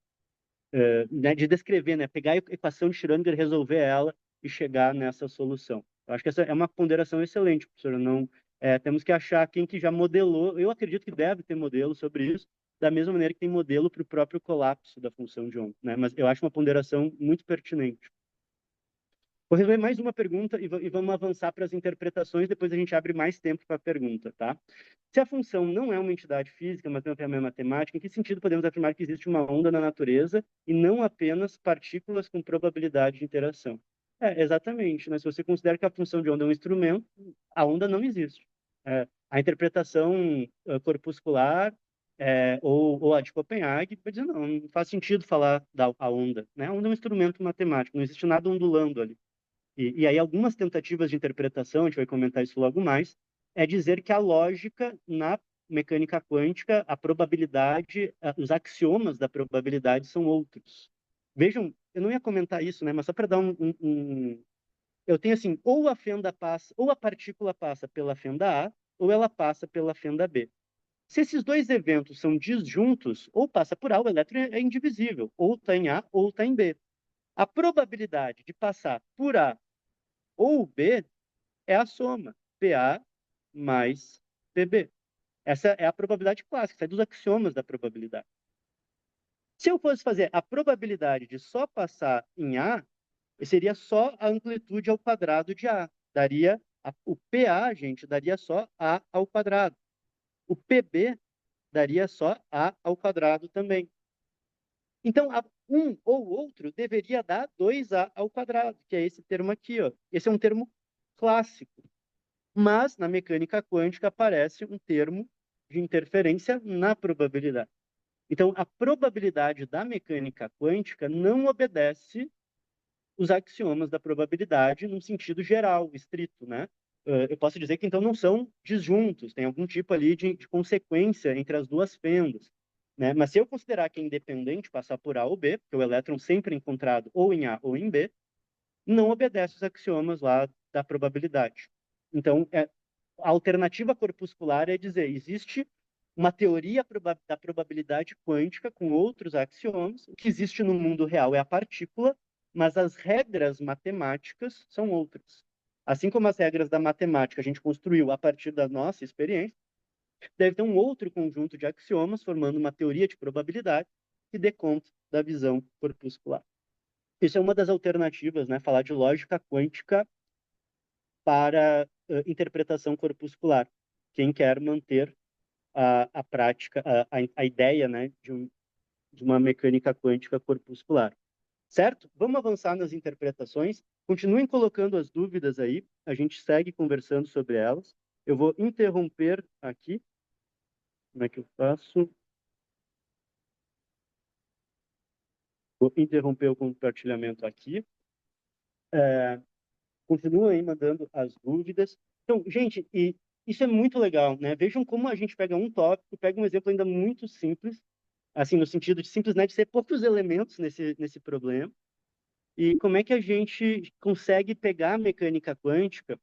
né, de descrever, né, pegar a equação de Schrödinger, resolver ela e chegar nessa solução. Eu acho que essa é uma ponderação excelente, professor. Não, temos que achar quem que já modelou. Eu acredito que deve ter modelo sobre isso, da mesma maneira que tem modelo para o próprio colapso da função de onda, né? Mas eu acho uma ponderação muito pertinente. Vou resolver mais uma pergunta e vamos avançar para as interpretações, depois a gente abre mais tempo para a pergunta, tá? Se a função não é uma entidade física, mas é uma ferramenta matemática, em que sentido podemos afirmar que existe uma onda na natureza e não apenas partículas com probabilidade de interação? Exatamente, né? Se você considera que a função de onda é um instrumento, a onda não existe. A interpretação corpuscular ou a de Copenhague vai dizer, não faz sentido falar da a onda, né? A onda é um instrumento matemático, não existe nada ondulando ali. E aí algumas tentativas de interpretação, a gente vai comentar isso logo mais, é dizer que a lógica na mecânica quântica, a probabilidade, os axiomas da probabilidade são outros. Vejam, eu não ia comentar isso, né? Mas só para dar eu tenho assim, ou a fenda passa, ou a partícula passa pela fenda A, ou ela passa pela fenda B. Se esses dois eventos são disjuntos, ou passa por A, o elétron é indivisível, ou está em A, ou está em B. A probabilidade de passar por A ou B é a soma PA mais PB. Essa é a probabilidade clássica, sai dos axiomas da probabilidade. Se eu fosse fazer a probabilidade de só passar em A, seria só a amplitude ao quadrado de A. O PA, gente, daria só A ao quadrado. O PB daria só A ao quadrado também. Então, um ou outro deveria dar 2A ao quadrado, que é esse termo aqui, ó. Esse é um termo clássico. Mas, na mecânica quântica, aparece um termo de interferência na probabilidade. Então, a probabilidade da mecânica quântica não obedece os axiomas da probabilidade num sentido geral, estrito, né? Eu posso dizer que, então, não são disjuntos, tem algum tipo ali de consequência entre as duas fendas, né? Mas se eu considerar que é independente passar por A ou B, porque o elétron sempre é encontrado ou em A ou em B, não obedece os axiomas lá da probabilidade. Então, a alternativa corpuscular é dizer, existe uma teoria da probabilidade quântica com outros axiomas. O que existe no mundo real é a partícula, mas as regras matemáticas são outras. Assim como as regras da matemática a gente construiu a partir da nossa experiência, deve ter um outro conjunto de axiomas formando uma teoria de probabilidade que dê conta da visão corpuscular. Isso é uma das alternativas, né? Falar de lógica quântica para interpretação corpuscular. Quem quer manter a prática, a ideia, né, de uma mecânica quântica corpuscular. Certo? Vamos avançar nas interpretações. Continuem colocando as dúvidas aí, a gente segue conversando sobre elas. Eu vou interromper aqui. Como é que eu faço? Vou interromper o compartilhamento aqui. Continuem aí mandando as dúvidas. Então, gente, e isso é muito legal, né? Vejam como a gente pega um tópico, pega um exemplo ainda muito simples, assim, no sentido de simplesmente ser poucos elementos nesse problema, e como é que a gente consegue pegar a mecânica quântica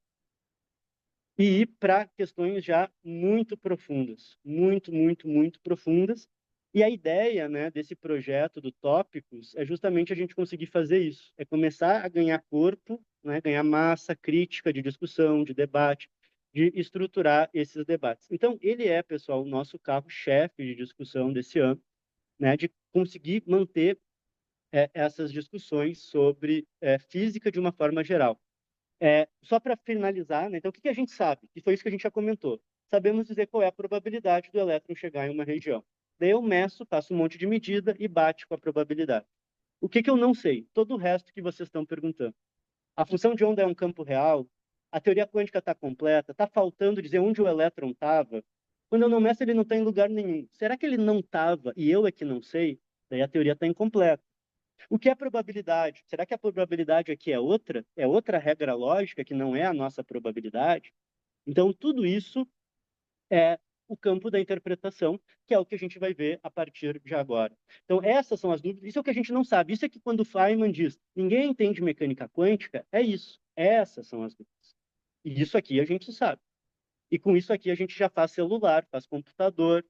e ir para questões já muito profundas, muito, muito, muito profundas. E a ideia, né, desse projeto do Tópicos é justamente a gente conseguir fazer isso, é começar a ganhar corpo, né, ganhar massa crítica de discussão, de debate, de estruturar esses debates. Então, ele é, pessoal, o nosso carro-chefe de discussão desse ano, né, de conseguir manter essas discussões sobre física de uma forma geral. Só para finalizar, né, então o que a gente sabe? Que foi isso que a gente já comentou. Sabemos dizer qual é a probabilidade do elétron chegar em uma região. Daí eu meço, faço um monte de medida e bate com a probabilidade. O que eu não sei? Todo o resto que vocês estão perguntando. A função de onda é um campo real? A teoria quântica está completa? Está faltando dizer onde o elétron estava? Quando eu não meço, ele não está em lugar nenhum. Será que ele não estava e eu é que não sei? Daí a teoria está incompleta. O que é probabilidade? Será que a probabilidade aqui é outra? É outra regra lógica que não é a nossa probabilidade? Então, tudo isso é o campo da interpretação, que é o que a gente vai ver a partir de agora. Então, essas são as dúvidas. Isso é o que a gente não sabe. Isso é que quando o Feynman diz ninguém entende mecânica quântica, é isso. Essas são as dúvidas. E isso aqui a gente sabe. E com isso aqui a gente já faz celular, faz computador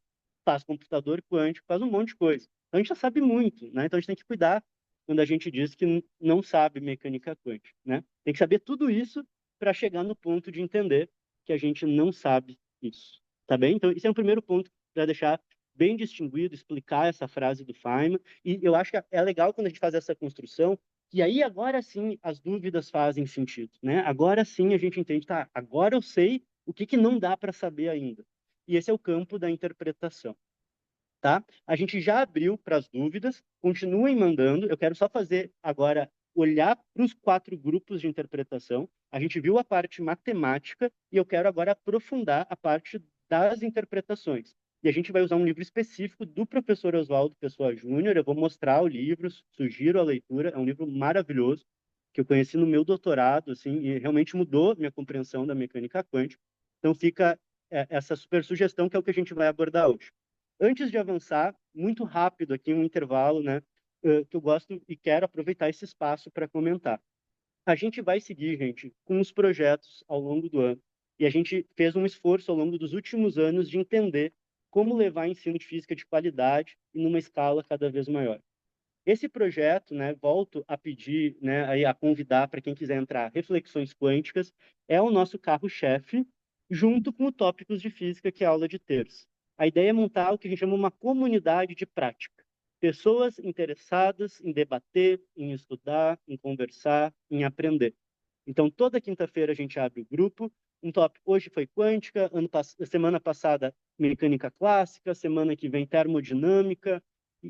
quântico, faz um monte de coisa. Então a gente já sabe muito, né? Então a gente tem que cuidar quando a gente diz que não sabe mecânica quântica, né? Tem que saber tudo isso para chegar no ponto de entender que a gente não sabe isso, tá bem? Então esse é um primeiro ponto para deixar bem distinguido, explicar essa frase do Feynman. E eu acho que é legal quando a gente faz essa construção, que aí agora sim as dúvidas fazem sentido, né? Agora sim a gente entende, tá? Agora eu sei o que não dá para saber ainda. E esse é o campo da interpretação, tá? A gente já abriu para as dúvidas, continuem mandando. Eu quero só fazer agora olhar para os 4 grupos de interpretação. A gente viu a parte matemática e eu quero agora aprofundar a parte das interpretações. E a gente vai usar um livro específico do professor Oswaldo Pessoa Júnior. Eu vou mostrar o livro, sugiro a leitura. É um livro maravilhoso que eu conheci no meu doutorado, assim, e realmente mudou minha compreensão da mecânica quântica. Então fica essa super sugestão que é o que a gente vai abordar hoje. Antes de avançar, muito rápido aqui um intervalo, né, que eu gosto e quero aproveitar esse espaço para comentar. A gente vai seguir, gente, com os projetos ao longo do ano. E a gente fez um esforço ao longo dos últimos anos de entender como levar ensino de física de qualidade e numa escala cada vez maior. Esse projeto, né, volto a pedir, né, aí a convidar para quem quiser entrar, Reflexões Quânticas, é o nosso carro-chefe, junto com o Tópicos de Física, que é a aula de terça. A ideia é montar o que a gente chama uma comunidade de prática. Pessoas interessadas em debater, em estudar, em conversar, em aprender. Então, toda quinta-feira a gente abre o grupo. Um tópico hoje foi quântica, semana passada mecânica clássica, semana que vem termodinâmica,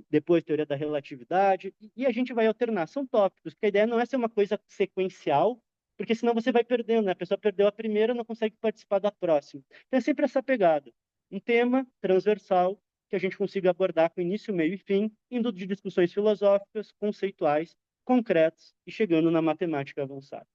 depois teoria da relatividade, e a gente vai alternar. São tópicos, porque a ideia não é ser uma coisa sequencial, porque senão você vai perdendo, né? A pessoa perdeu a primeira, não consegue participar da próxima. Então é sempre essa pegada. Um tema transversal que a gente consiga abordar com início, meio e fim, indo de discussões filosóficas, conceituais, concretas e chegando na matemática avançada.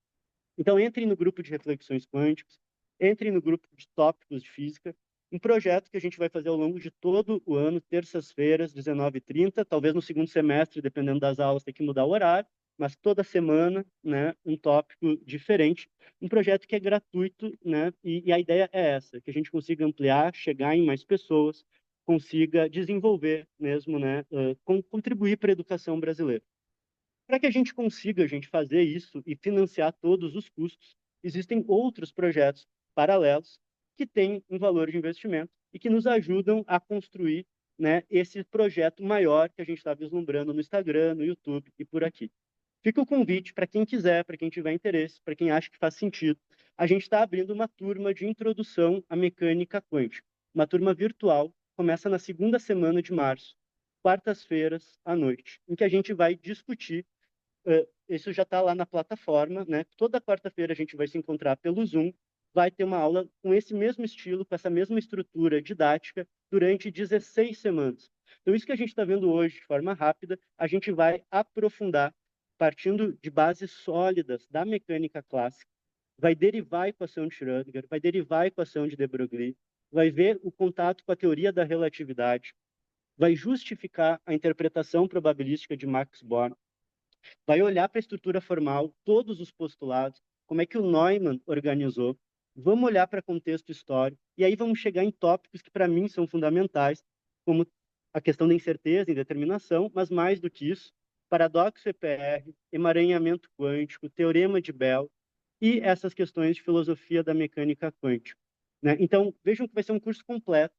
Então, entrem no grupo de reflexões quânticas, entrem no grupo de tópicos de física, um projeto que a gente vai fazer ao longo de todo o ano, terças-feiras, 19h30, talvez no segundo semestre, dependendo das aulas, tem que mudar o horário, mas toda semana, né, um tópico diferente, um projeto que é gratuito, né, e a ideia é essa, que a gente consiga ampliar, chegar em mais pessoas, consiga desenvolver mesmo, né, contribuir para a educação brasileira. Para que a gente consiga, fazer isso e financiar todos os custos, existem outros projetos paralelos que têm um valor de investimento e que nos ajudam a construir, né, esse projeto maior que a gente está vislumbrando no Instagram, no YouTube e por aqui. Fica o convite para quem quiser, para quem tiver interesse, para quem acha que faz sentido. A gente está abrindo uma turma de introdução à mecânica quântica, uma turma virtual, começa na segunda semana de março, quartas-feiras à noite, em que a gente vai discutir. Isso já está lá na plataforma, né? Toda quarta-feira a gente vai se encontrar pelo Zoom, vai ter uma aula com esse mesmo estilo, com essa mesma estrutura didática, durante 16 semanas. Então, isso que a gente está vendo hoje de forma rápida, a gente vai aprofundar, partindo de bases sólidas da mecânica clássica, vai derivar a equação de Schrödinger, vai derivar a equação de de Broglie, vai ver o contato com a teoria da relatividade, vai justificar a interpretação probabilística de Max Born, vai olhar para a estrutura formal, todos os postulados, como é que o Neumann organizou, vamos olhar para contexto histórico, e aí vamos chegar em tópicos que, para mim, são fundamentais, como a questão da incerteza e indeterminação, mas mais do que isso, paradoxo EPR, emaranhamento quântico, teorema de Bell e essas questões de filosofia da mecânica quântica. Né? Então, vejam que vai ser um curso completo,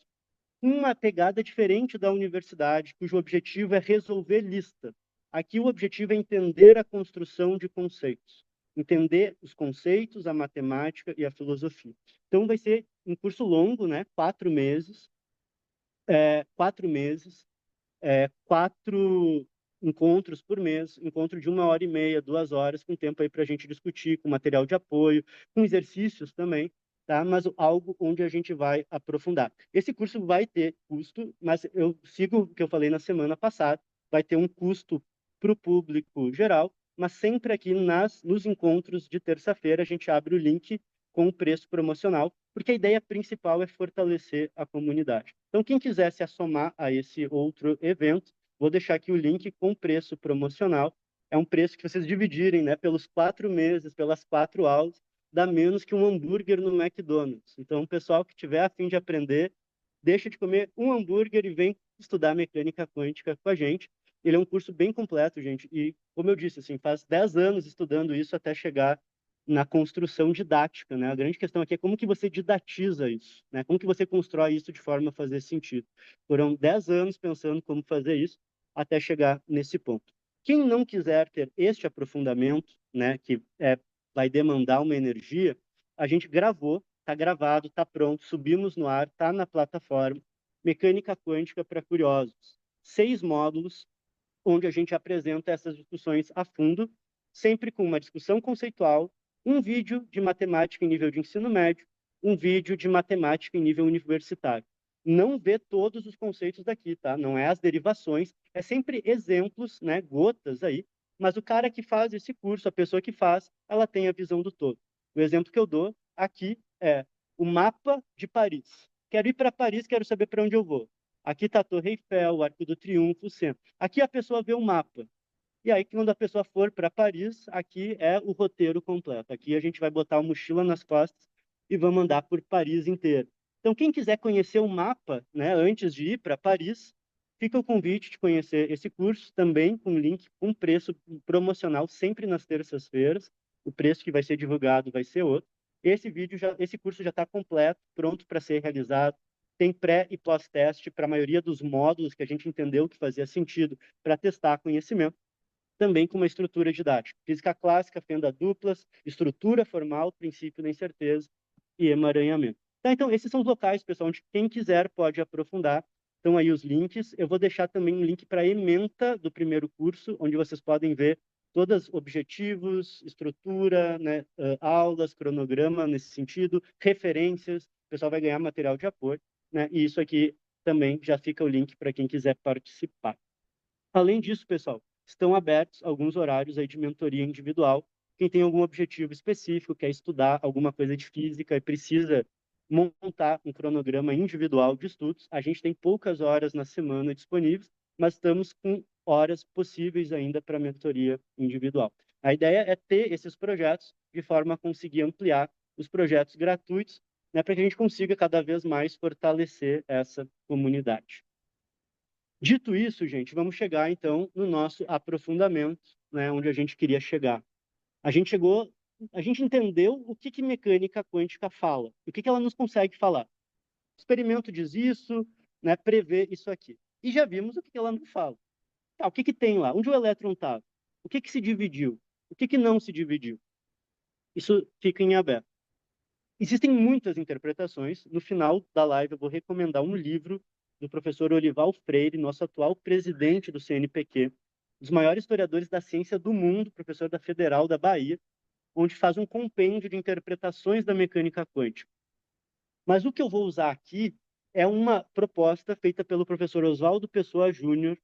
uma pegada diferente da universidade, cujo objetivo é resolver lista. Aqui o objetivo é entender a construção de conceitos, entender os conceitos, a matemática e a filosofia. Então vai ser um curso longo, né? 4 meses, 4 meses, 4 encontros por mês, encontro de 1h30, 2 horas, com tempo aí para a gente discutir, com material de apoio, com exercícios também, tá? Mas algo onde a gente vai aprofundar. Esse curso vai ter custo, mas eu sigo o que eu falei na semana passada, vai ter um custo para o público geral, mas sempre aqui nos encontros de terça-feira a gente abre o link com o preço promocional, porque a ideia principal é fortalecer a comunidade. Então, quem quiser se assomar a esse outro evento, vou deixar aqui o link com preço promocional. É um preço que vocês dividirem, né, pelos 4 meses, pelas 4 aulas, dá menos que um hambúrguer no McDonald's. Então, o pessoal que tiver a fim de aprender, deixa de comer um hambúrguer e vem estudar mecânica quântica com a gente. Ele é um curso bem completo, gente, e, como eu disse, assim, faz 10 anos estudando isso até chegar na construção didática, né? A grande questão aqui é como que você didatiza isso, né? Como que você constrói isso de forma a fazer sentido. Foram 10 anos pensando como fazer isso até chegar nesse ponto. Quem não quiser ter este aprofundamento, né, vai demandar uma energia, a gente gravou, está gravado, está pronto, subimos no ar, está na plataforma, Mecânica Quântica para Curiosos. 6 módulos, onde a gente apresenta essas discussões a fundo, sempre com uma discussão conceitual, um vídeo de matemática em nível de ensino médio, um vídeo de matemática em nível universitário. Não vê todos os conceitos daqui, tá? Não é as derivações, é sempre exemplos, né, gotas aí, mas o cara que faz esse curso, a pessoa que faz, ela tem a visão do todo. O exemplo que eu dou aqui é o mapa de Paris. Quero ir para Paris, quero saber para onde eu vou. Aqui está a Torre Eiffel, o Arco do Triunfo, o centro. Aqui a pessoa vê o mapa. E aí, quando a pessoa for para Paris, aqui é o roteiro completo. Aqui a gente vai botar a mochila nas costas e vamos andar por Paris inteiro. Então, quem quiser conhecer o mapa, né, antes de ir para Paris, fica o convite de conhecer esse curso, também com link, com preço promocional, sempre nas terças-feiras. O preço que vai ser divulgado vai ser outro. Esse curso já está completo, pronto para ser realizado. Tem pré e pós-teste para a maioria dos módulos que a gente entendeu que fazia sentido para testar conhecimento, também com uma estrutura didática. Física clássica, fenda duplas, estrutura formal, princípio da incerteza e emaranhamento. Tá, então, esses são os locais, pessoal, onde quem quiser pode aprofundar. Estão aí os links. Eu vou deixar também um link para a ementa do primeiro curso, onde vocês podem ver todos os objetivos, estrutura, né, aulas, cronograma nesse sentido, referências. O pessoal vai ganhar material de apoio, né? E isso aqui também já fica o link para quem quiser participar. Além disso, pessoal, estão abertos alguns horários aí de mentoria individual. Quem tem algum objetivo específico, quer estudar alguma coisa de física e precisa montar um cronograma individual de estudos, a gente tem poucas horas na semana disponíveis, mas estamos com horas possíveis ainda para mentoria individual. A ideia é ter esses projetos de forma a conseguir ampliar os projetos gratuitos, né, para que a gente consiga cada vez mais fortalecer essa comunidade. Dito isso, gente, vamos chegar então no nosso aprofundamento, né, onde a gente queria chegar. A gente entendeu o que mecânica quântica fala, o que ela nos consegue falar. O experimento diz isso, né, prevê isso aqui. E já vimos o que ela não fala. Tá, o que tem lá? Onde o elétron estava? O que se dividiu? O que não se dividiu? Isso fica em aberto. Existem muitas interpretações. No final da live, eu vou recomendar um livro do professor Olival Freire, nosso atual presidente do CNPq, um dos maiores historiadores da ciência do mundo, professor da Federal da Bahia, onde faz um compêndio de interpretações da mecânica quântica. Mas o que eu vou usar aqui é uma proposta feita pelo professor Oswaldo Pessoa Júnior,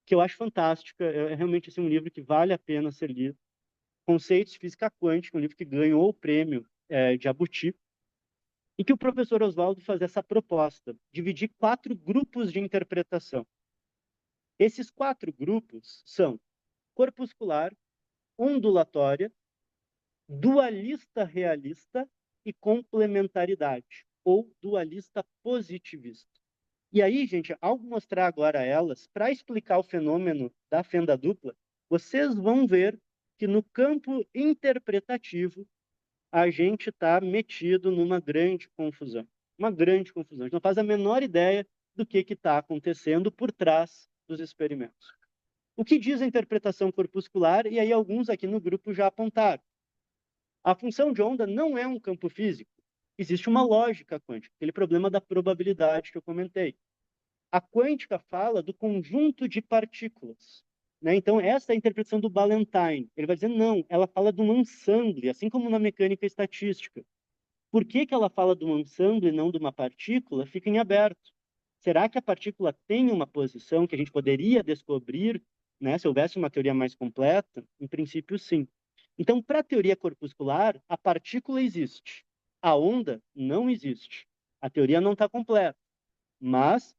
que eu acho fantástica. É realmente assim, um livro que vale a pena ser lido. Conceitos de Física Quântica, um livro que ganhou o prêmio de Jabuti, em que o professor Oswaldo faz essa proposta, dividir 4 grupos de interpretação. Esses 4 grupos são corpuscular, ondulatória, dualista realista e complementaridade, ou dualista positivista. E aí, gente, ao mostrar agora elas, para explicar o fenômeno da fenda dupla, vocês vão ver que no campo interpretativo a gente está metido numa grande confusão. Uma grande confusão. A gente não faz a menor ideia do que está acontecendo por trás dos experimentos. O que diz a interpretação corpuscular, e aí alguns aqui no grupo já apontaram. A função de onda não é um campo físico. Existe uma lógica quântica, aquele problema da probabilidade que eu comentei. A quântica fala do conjunto de partículas. Né? Então, essa é a interpretação do Ballantine. Ele vai dizer, não, ela fala de um ensemble, assim como na mecânica estatística. Por que ela fala de um ensemble e não de uma partícula? Fica em aberto. Será que a partícula tem uma posição que a gente poderia descobrir, né, se houvesse uma teoria mais completa? Em princípio, sim. Então, para a teoria corpuscular, a partícula existe. A onda não existe. A teoria não está completa. Mas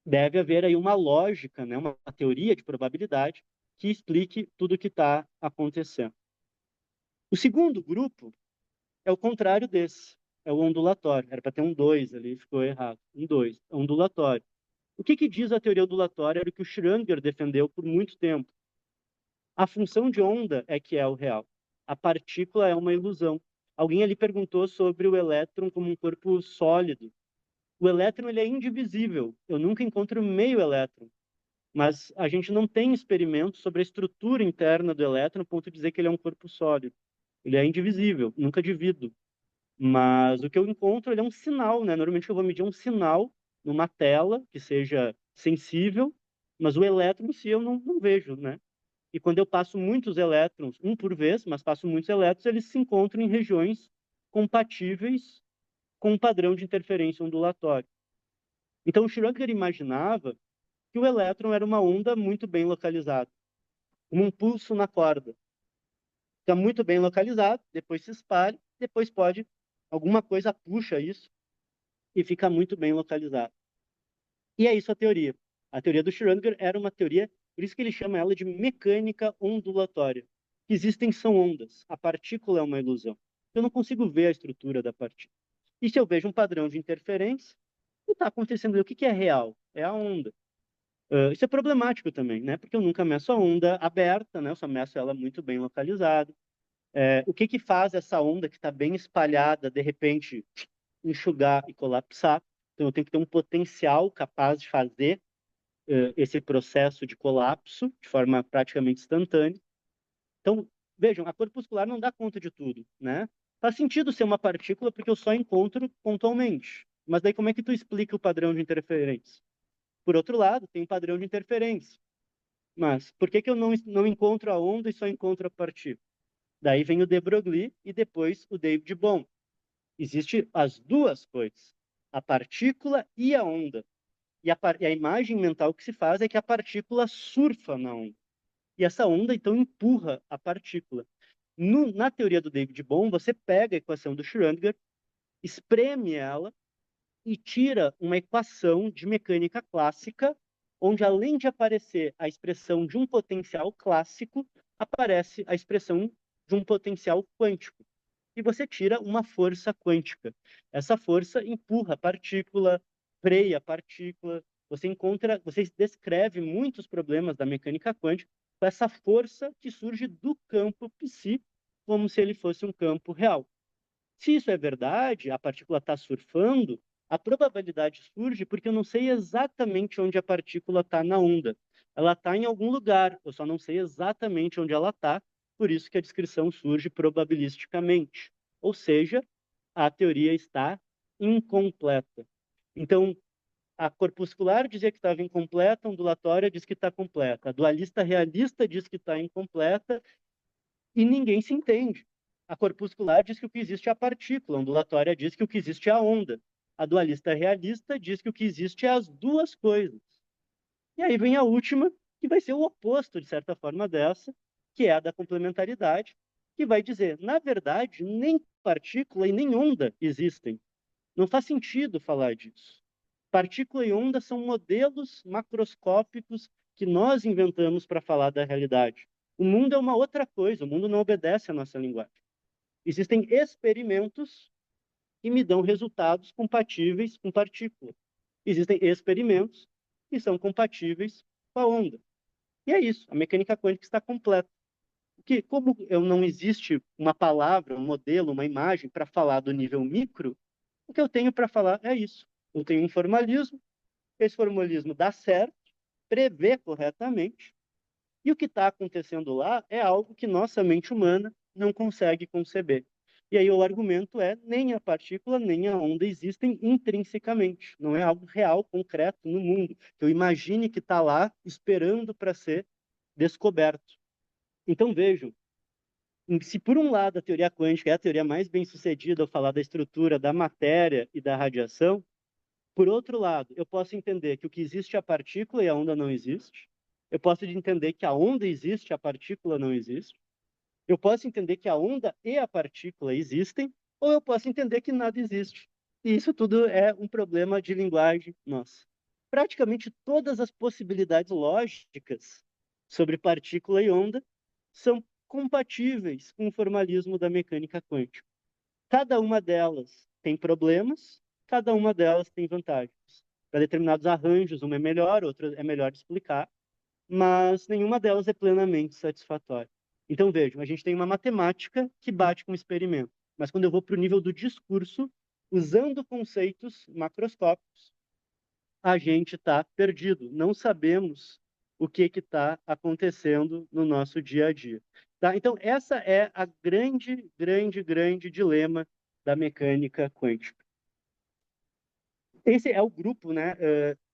deve haver aí uma lógica, né, uma teoria de probabilidade que explique tudo o que está acontecendo. O segundo grupo é o contrário desse, é o ondulatório. Era para ter um 2 ali, ficou errado. Um 2, é ondulatório. O que diz a teoria ondulatória? Era o que o Schrödinger defendeu por muito tempo. A função de onda é que é o real. A partícula é uma ilusão. Alguém ali perguntou sobre o elétron como um corpo sólido. O elétron ele é indivisível. Eu nunca encontro meio elétron. Mas a gente não tem experimentos sobre a estrutura interna do elétron, a ponto de dizer que ele é um corpo sólido. Ele é indivisível, nunca divido. Mas o que eu encontro ele é um sinal, né? Normalmente eu vou medir um sinal numa tela que seja sensível, mas o elétron em si eu não vejo, né? E quando eu passo muitos elétrons, um por vez, mas passo muitos elétrons, eles se encontram em regiões compatíveis com um padrão de interferência ondulatória. Então, o Schrödinger imaginava que o elétron era uma onda muito bem localizada, como um pulso na corda. Fica muito bem localizado, depois se espalha, depois pode, alguma coisa puxa isso e fica muito bem localizado. E é isso a teoria. A teoria do Schrödinger era uma teoria, por isso que ele chama ela de mecânica ondulatória. O que existem são ondas, a partícula é uma ilusão. Eu não consigo ver a estrutura da partícula. E se eu vejo um padrão de interferência, o que está acontecendo ali? O que é real? É a onda. Isso é problemático também, né? Porque eu nunca meço a onda aberta, né? Eu só meço ela muito bem localizada. O que que faz essa onda que está bem espalhada, de repente, enxugar e colapsar? Então, eu tenho que ter um potencial capaz de fazer esse processo de colapso de forma praticamente instantânea. Então, vejam, a corpuscular não dá conta de tudo, né? Faz sentido ser uma partícula porque eu só encontro pontualmente. Mas daí como é que tu explica o padrão de interferência? Por outro lado, tem um padrão de interferência. Mas por que que eu não encontro a onda e só encontro a partícula? Daí vem o de Broglie e depois o David Bohm. Existem as duas coisas, a partícula e a onda. E a imagem mental que se faz é que a partícula surfa na onda. E essa onda, então, empurra a partícula. Na teoria do David Bohm, você pega a equação do Schrödinger, espreme ela e tira uma equação de mecânica clássica, onde, além de aparecer a expressão de um potencial clássico, aparece a expressão de um potencial quântico. E você tira uma força quântica. Essa força empurra a partícula, freia a partícula. Você descreve muitos problemas da mecânica quântica com essa força que surge do campo psi, como se ele fosse um campo real. Se isso é verdade, a partícula está surfando, a probabilidade surge porque eu não sei exatamente onde a partícula está na onda. Ela está em algum lugar, eu só não sei exatamente onde ela está, por isso que a descrição surge probabilisticamente. Ou seja, a teoria está incompleta. Então, a corpuscular dizia que estava incompleta, a ondulatória diz que está completa, a dualista realista diz que está incompleta, e ninguém se entende. A corpuscular diz que o que existe é a partícula, a ondulatória diz que o que existe é a onda. A dualista realista diz que o que existe é as duas coisas. E aí vem a última, que vai ser o oposto, de certa forma, dessa, que é a da complementaridade, que vai dizer, na verdade, nem partícula e nem onda existem. Não faz sentido falar disso. Partícula e onda são modelos macroscópicos que nós inventamos para falar da realidade. O mundo é uma outra coisa, o mundo não obedece à nossa linguagem. Existem experimentos que me dão resultados compatíveis com partícula. Existem experimentos que são compatíveis com a onda. E é isso, a mecânica quântica está completa. Porque como eu não existe uma palavra, um modelo, uma imagem para falar do nível micro, o que eu tenho para falar é isso. Eu tenho um formalismo, esse formalismo dá certo, prevê corretamente, e o que está acontecendo lá é algo que nossa mente humana não consegue conceber. E aí o argumento é, nem a partícula nem a onda existem intrinsecamente. Não é algo real, concreto no mundo, que eu imagine que está lá esperando para ser descoberto. Então vejam, se por um lado a teoria quântica é a teoria mais bem sucedida ao falar da estrutura da matéria e da radiação, por outro lado, eu posso entender que o que existe é a partícula e a onda não existe. Eu posso entender que a onda existe, a partícula não existe. Eu posso entender que a onda e a partícula existem, ou eu posso entender que nada existe. E isso tudo é um problema de linguagem nossa. Praticamente todas as possibilidades lógicas sobre partícula e onda são compatíveis com o formalismo da mecânica quântica. Cada uma delas tem problemas, cada uma delas tem vantagens. Para determinados arranjos, uma é melhor, outra é melhor de explicar, mas nenhuma delas é plenamente satisfatória. Então, vejam, a gente tem uma matemática que bate com o experimento, mas quando eu vou para o nível do discurso, usando conceitos macroscópicos, a gente está perdido. Não sabemos o que está acontecendo no nosso dia a dia. Tá? Então, essa é a grande, grande, grande dilema da mecânica quântica. Esse é o grupo, né,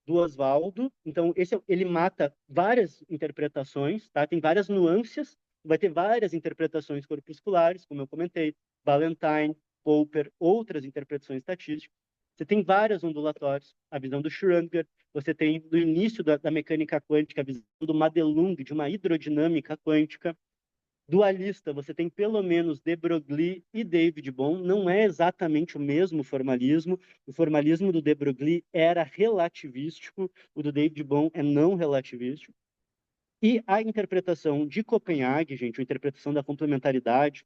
do Oswaldo. Então, ele mata várias interpretações, tá? Tem várias nuances, vai ter várias interpretações corpusculares, como eu comentei, Valentine, Popper, outras interpretações estatísticas. Você tem várias ondulatórias, a visão do Schrödinger, você tem do início da mecânica quântica, a visão do Madelung, de uma hidrodinâmica quântica, dualista, você tem pelo menos de Broglie e David Bohm, não é exatamente o mesmo formalismo. O formalismo do de Broglie era relativístico, o do David Bohm é não relativístico. E a interpretação de Copenhague, gente, a interpretação da complementaridade,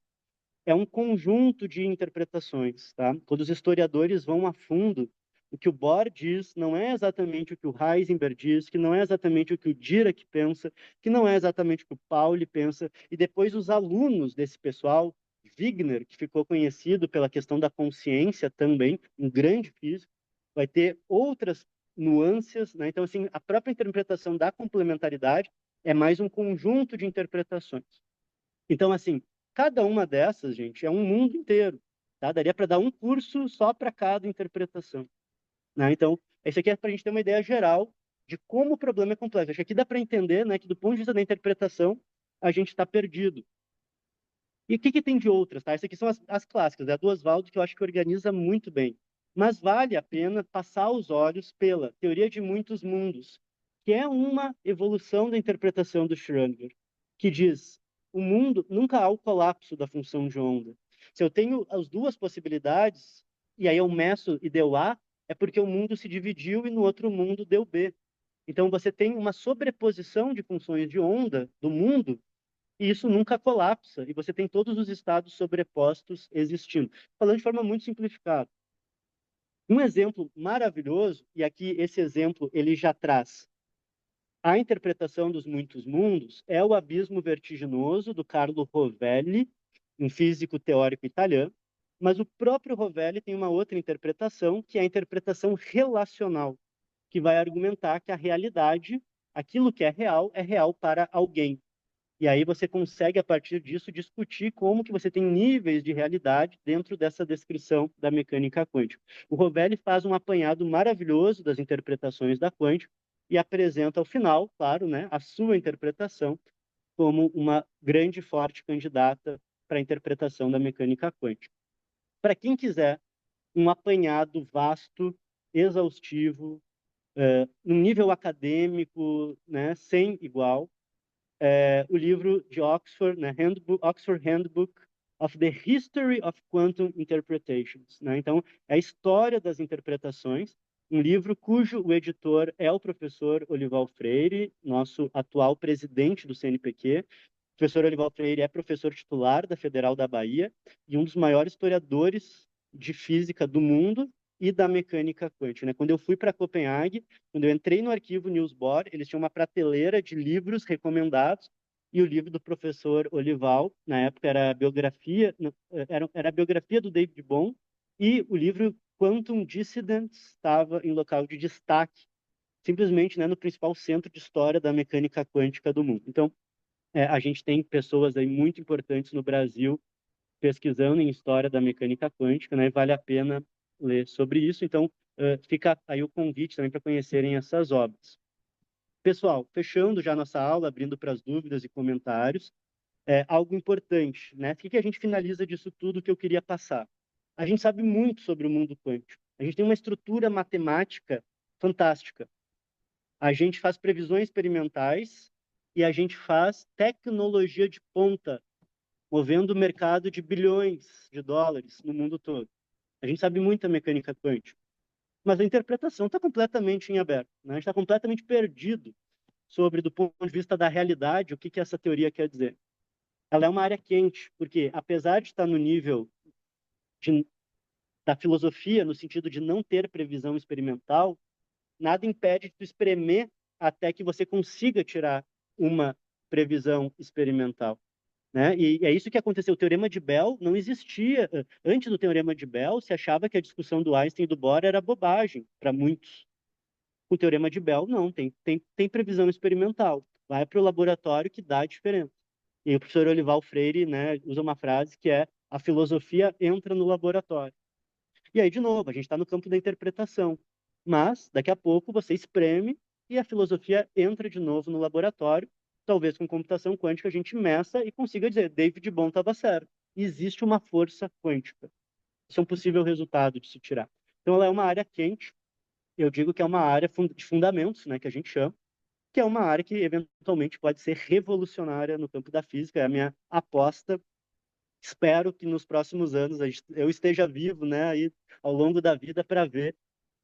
é um conjunto de interpretações, tá? Quando os historiadores vão a fundo, o que o Bohr diz não é exatamente o que o Heisenberg diz, que não é exatamente o que o Dirac pensa, que não é exatamente o que o Pauli pensa, e depois os alunos desse pessoal, Wigner, que ficou conhecido pela questão da consciência também, um grande físico, vai ter outras nuances, né? Então, assim, a própria interpretação da complementaridade é mais um conjunto de interpretações. Então, assim, cada uma dessas, gente, é um mundo inteiro, tá? Daria para dar um curso só para cada interpretação, né? Então, isso aqui é para a gente ter uma ideia geral de como o problema é complexo. Acho que aqui dá para entender, né, que do ponto de vista da interpretação, a gente está perdido. E o que, que tem de outras, tá? Essas aqui são as clássicas, é a do Oswaldo, que eu acho que organiza muito bem. Mas vale a pena passar os olhos pela teoria de muitos mundos, que é uma evolução da interpretação do Schrödinger, que diz: o mundo nunca há o colapso da função de onda. Se eu tenho as duas possibilidades, e aí eu meço e deu A, é porque o mundo se dividiu e no outro mundo deu B. Então você tem uma sobreposição de funções de onda do mundo e isso nunca colapsa, e você tem todos os estados sobrepostos existindo. Falando de forma muito simplificada. Um exemplo maravilhoso, e aqui esse exemplo ele já traz a interpretação dos muitos mundos, é o Abismo Vertiginoso, do Carlo Rovelli, um físico teórico italiano, mas o próprio Rovelli tem uma outra interpretação, que é a interpretação relacional, que vai argumentar que a realidade, aquilo que é real para alguém. E aí você consegue, a partir disso, discutir como que você tem níveis de realidade dentro dessa descrição da mecânica quântica. O Rovelli faz um apanhado maravilhoso das interpretações da quântica e apresenta ao final, claro, né, a sua interpretação como uma grande e forte candidata para a interpretação da mecânica quântica. Para quem quiser um apanhado vasto, exaustivo, num nível acadêmico, né, sem igual, o livro de Oxford, né, Oxford Handbook of the History of Quantum Interpretations, né? Então, é a história das interpretações, um livro cujo o editor é o professor Olival Freire, nosso atual presidente do CNPq. O professor Olival Freire é professor titular da Federal da Bahia e um dos maiores historiadores de física do mundo e da mecânica quântica, né? Quando eu fui para Copenhague, quando eu entrei no arquivo Niels Bohr, eles tinham uma prateleira de livros recomendados e o livro do professor Olival, na época era a biografia, era a biografia do David Bohm e o livro Quantum Dissidents estava em local de destaque, simplesmente, né, no principal centro de história da mecânica quântica do mundo. Então, a gente tem pessoas aí muito importantes no Brasil pesquisando em história da mecânica quântica, né? E vale a pena ler sobre isso. Então, fica aí o convite também para conhecerem essas obras. Pessoal, fechando já nossa aula, abrindo para as dúvidas e comentários, algo importante, né? O que a gente finaliza disso tudo que eu queria passar? A gente sabe muito sobre o mundo quântico. A gente tem uma estrutura matemática fantástica. A gente faz previsões experimentais e a gente faz tecnologia de ponta movendo o mercado de bilhões de dólares no mundo todo. A gente sabe muita mecânica quântica, mas a interpretação está completamente em aberto, né? A gente está completamente perdido sobre, do ponto de vista da realidade, o que essa teoria quer dizer. Ela é uma área quente, porque apesar de estar no nível de, da filosofia, no sentido de não ter previsão experimental, nada impede de tu espremer até que você consiga tirar uma previsão experimental. Né? E é isso que aconteceu. O Teorema de Bell não existia. Antes do Teorema de Bell, se achava que a discussão do Einstein e do Bohr era bobagem para muitos. O Teorema de Bell, não, tem previsão experimental. Vai para o laboratório que dá a diferença. E o professor Olival Freire, né, usa uma frase que é: a filosofia entra no laboratório. E aí, de novo, a gente está no campo da interpretação. Mas, daqui a pouco, você espreme e a filosofia entra de novo no laboratório. Talvez com computação quântica a gente meça e consiga dizer: David Bohm estava certo. Existe uma força quântica. Isso é um possível resultado de se tirar. Então, ela é uma área quente. Eu digo que é uma área de fundamentos, né, que a gente chama, que é uma área que eventualmente pode ser revolucionária no campo da física. É a minha aposta. Espero que nos próximos anos eu esteja vivo, né, aí, ao longo da vida para ver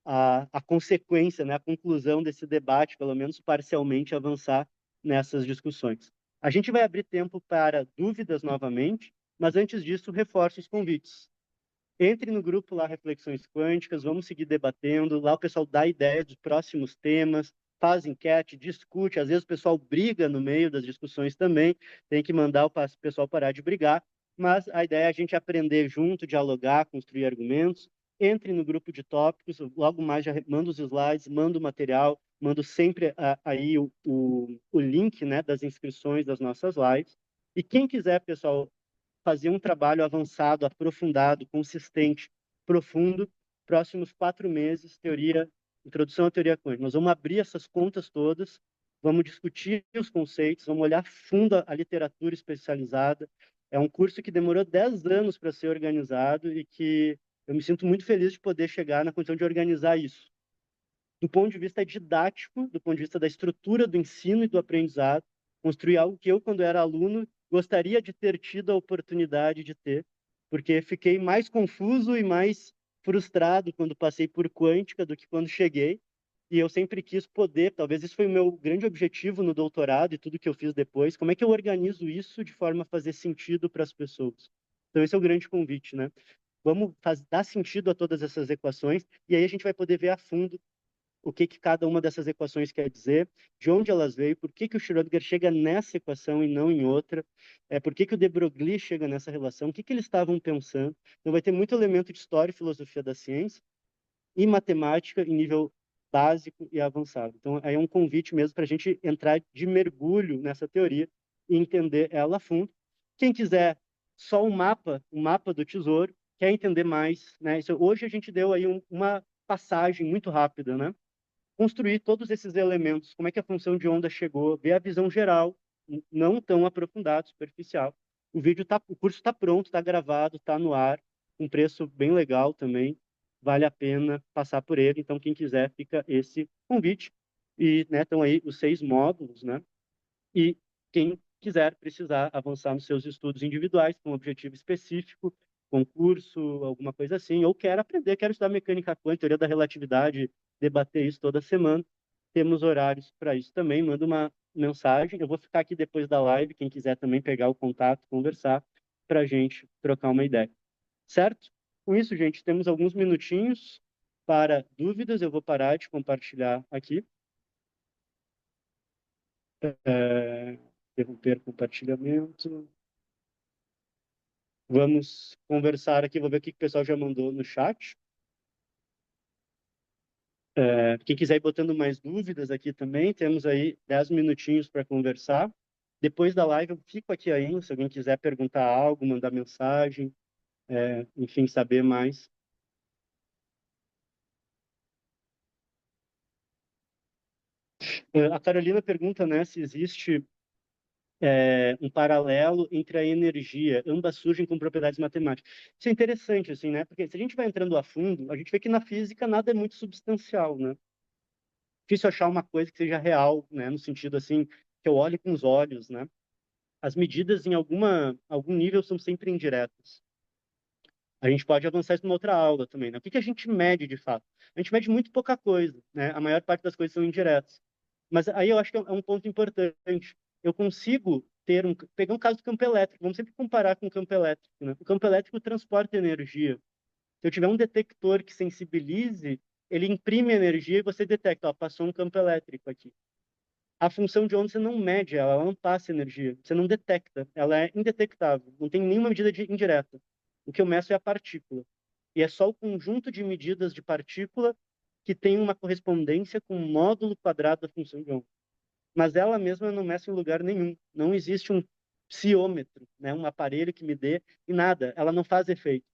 a consequência, né, a conclusão desse debate, pelo menos parcialmente, avançar nessas discussões. A gente vai abrir tempo para dúvidas novamente, mas antes disso, reforço os convites. Entre no grupo lá, Reflexões Quânticas, vamos seguir debatendo. Lá o pessoal dá ideias dos próximos temas, faz enquete, discute. Às vezes o pessoal briga no meio das discussões também. Tem que mandar o pessoal parar de brigar. Mas a ideia é a gente aprender junto, dialogar, construir argumentos. Entre no grupo de tópicos. Logo mais já mando os slides, mando o material, mando sempre aí o link, né, das inscrições das nossas lives. E quem quiser, pessoal, fazer um trabalho avançado, aprofundado, consistente, profundo, próximos 4 meses, introdução à teoria quântica. Nós vamos abrir essas contas todas, vamos discutir os conceitos, vamos olhar fundo a literatura especializada. É um curso que demorou 10 anos para ser organizado e que eu me sinto muito feliz de poder chegar na condição de organizar isso. Do ponto de vista didático, do ponto de vista da estrutura do ensino e do aprendizado, construir algo que eu, quando era aluno, gostaria de ter tido a oportunidade de ter, porque fiquei mais confuso e mais frustrado quando passei por quântica do que quando cheguei, e eu sempre quis poder, talvez isso foi o meu grande objetivo no doutorado e tudo que eu fiz depois, como é que eu organizo isso de forma a fazer sentido para as pessoas? Então esse é o grande convite, né? Vamos dar sentido a todas essas equações, e aí a gente vai poder ver a fundo o que que cada uma dessas equações quer dizer, de onde elas veio, por que que o Schrödinger chega nessa equação e não em outra, por que que o de Broglie chega nessa relação, o que que eles estavam pensando. Então vai ter muito elemento de história e filosofia da ciência e matemática em nível básico e avançado. Então aí é um convite mesmo para a gente entrar de mergulho nessa teoria e entender ela a fundo. Quem quiser só um mapa do tesouro, quer entender mais, né? Hoje a gente deu aí uma passagem muito rápida, né? Construir todos esses elementos, como é que a função de onda chegou, ver a visão geral, não tão aprofundada, superficial. O curso está pronto, está gravado, está no ar, um preço bem legal também, vale a pena passar por ele. Então, quem quiser, fica esse convite. E, né, estão aí os 6 módulos, né? E quem quiser precisar avançar nos seus estudos individuais com um objetivo específico, concurso, alguma coisa assim, ou quer aprender, quer estudar mecânica quântica, teoria da relatividade, debater isso toda semana, temos horários para isso também. Manda uma mensagem. Eu vou ficar aqui depois da live, quem quiser também pegar o contato, conversar, para a gente trocar uma ideia. Certo? Com isso, gente, temos alguns minutinhos para dúvidas. Eu vou parar de compartilhar aqui. Interromper compartilhamento. Vamos conversar aqui, vou ver o que o pessoal já mandou no chat. Quem quiser ir botando mais dúvidas aqui também, temos aí 10 minutinhos para conversar. Depois da live eu fico aqui ainda, se alguém quiser perguntar algo, mandar mensagem, enfim, saber mais. A Carolina pergunta, né, se existe um paralelo entre a energia, ambas surgem com propriedades matemáticas. Isso é interessante, assim, né? Porque se a gente vai entrando a fundo, a gente vê que na física nada é muito substancial, né? Difícil achar uma coisa que seja real, né? No sentido, assim, que eu olhe com os olhos, né? As medidas em algum nível são sempre indiretas. A gente pode avançar isso numa outra aula também, né? O que que a gente mede de fato? A gente mede muito pouca coisa, né? A maior parte das coisas são indiretas. Mas aí eu acho que é um ponto importante. Eu consigo pegar um caso do campo elétrico, vamos sempre comparar com o campo elétrico, né? O campo elétrico transporta energia. Se eu tiver um detector que sensibilize, ele imprime energia e você detecta, ó, passou um campo elétrico aqui. A função de onda você não mede ela, ela não passa energia, você não detecta, ela é indetectável, não tem nenhuma medida indireta. O que eu meço é a partícula. E é só o conjunto de medidas de partícula que tem uma correspondência com o módulo quadrado da função de onda. Mas ela mesma não mexe em lugar nenhum. Não existe um psiômetro, né, um aparelho que me dê e nada, ela não faz efeito.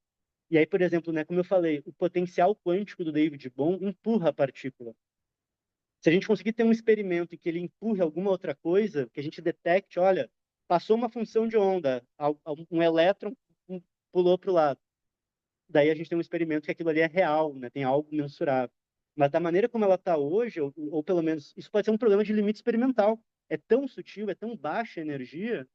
E aí, por exemplo, né, como eu falei, o potencial quântico do David Bohm empurra a partícula. Se a gente conseguir ter um experimento em que ele empurre alguma outra coisa, que a gente detecte, olha, passou uma função de onda, um elétron pulou para o lado. Daí a gente tem um experimento que aquilo ali é real, né? Tem algo mensurável. Mas da maneira como ela está hoje, ou pelo menos, isso pode ser um problema de limite experimental. É tão sutil, é tão baixa a energia,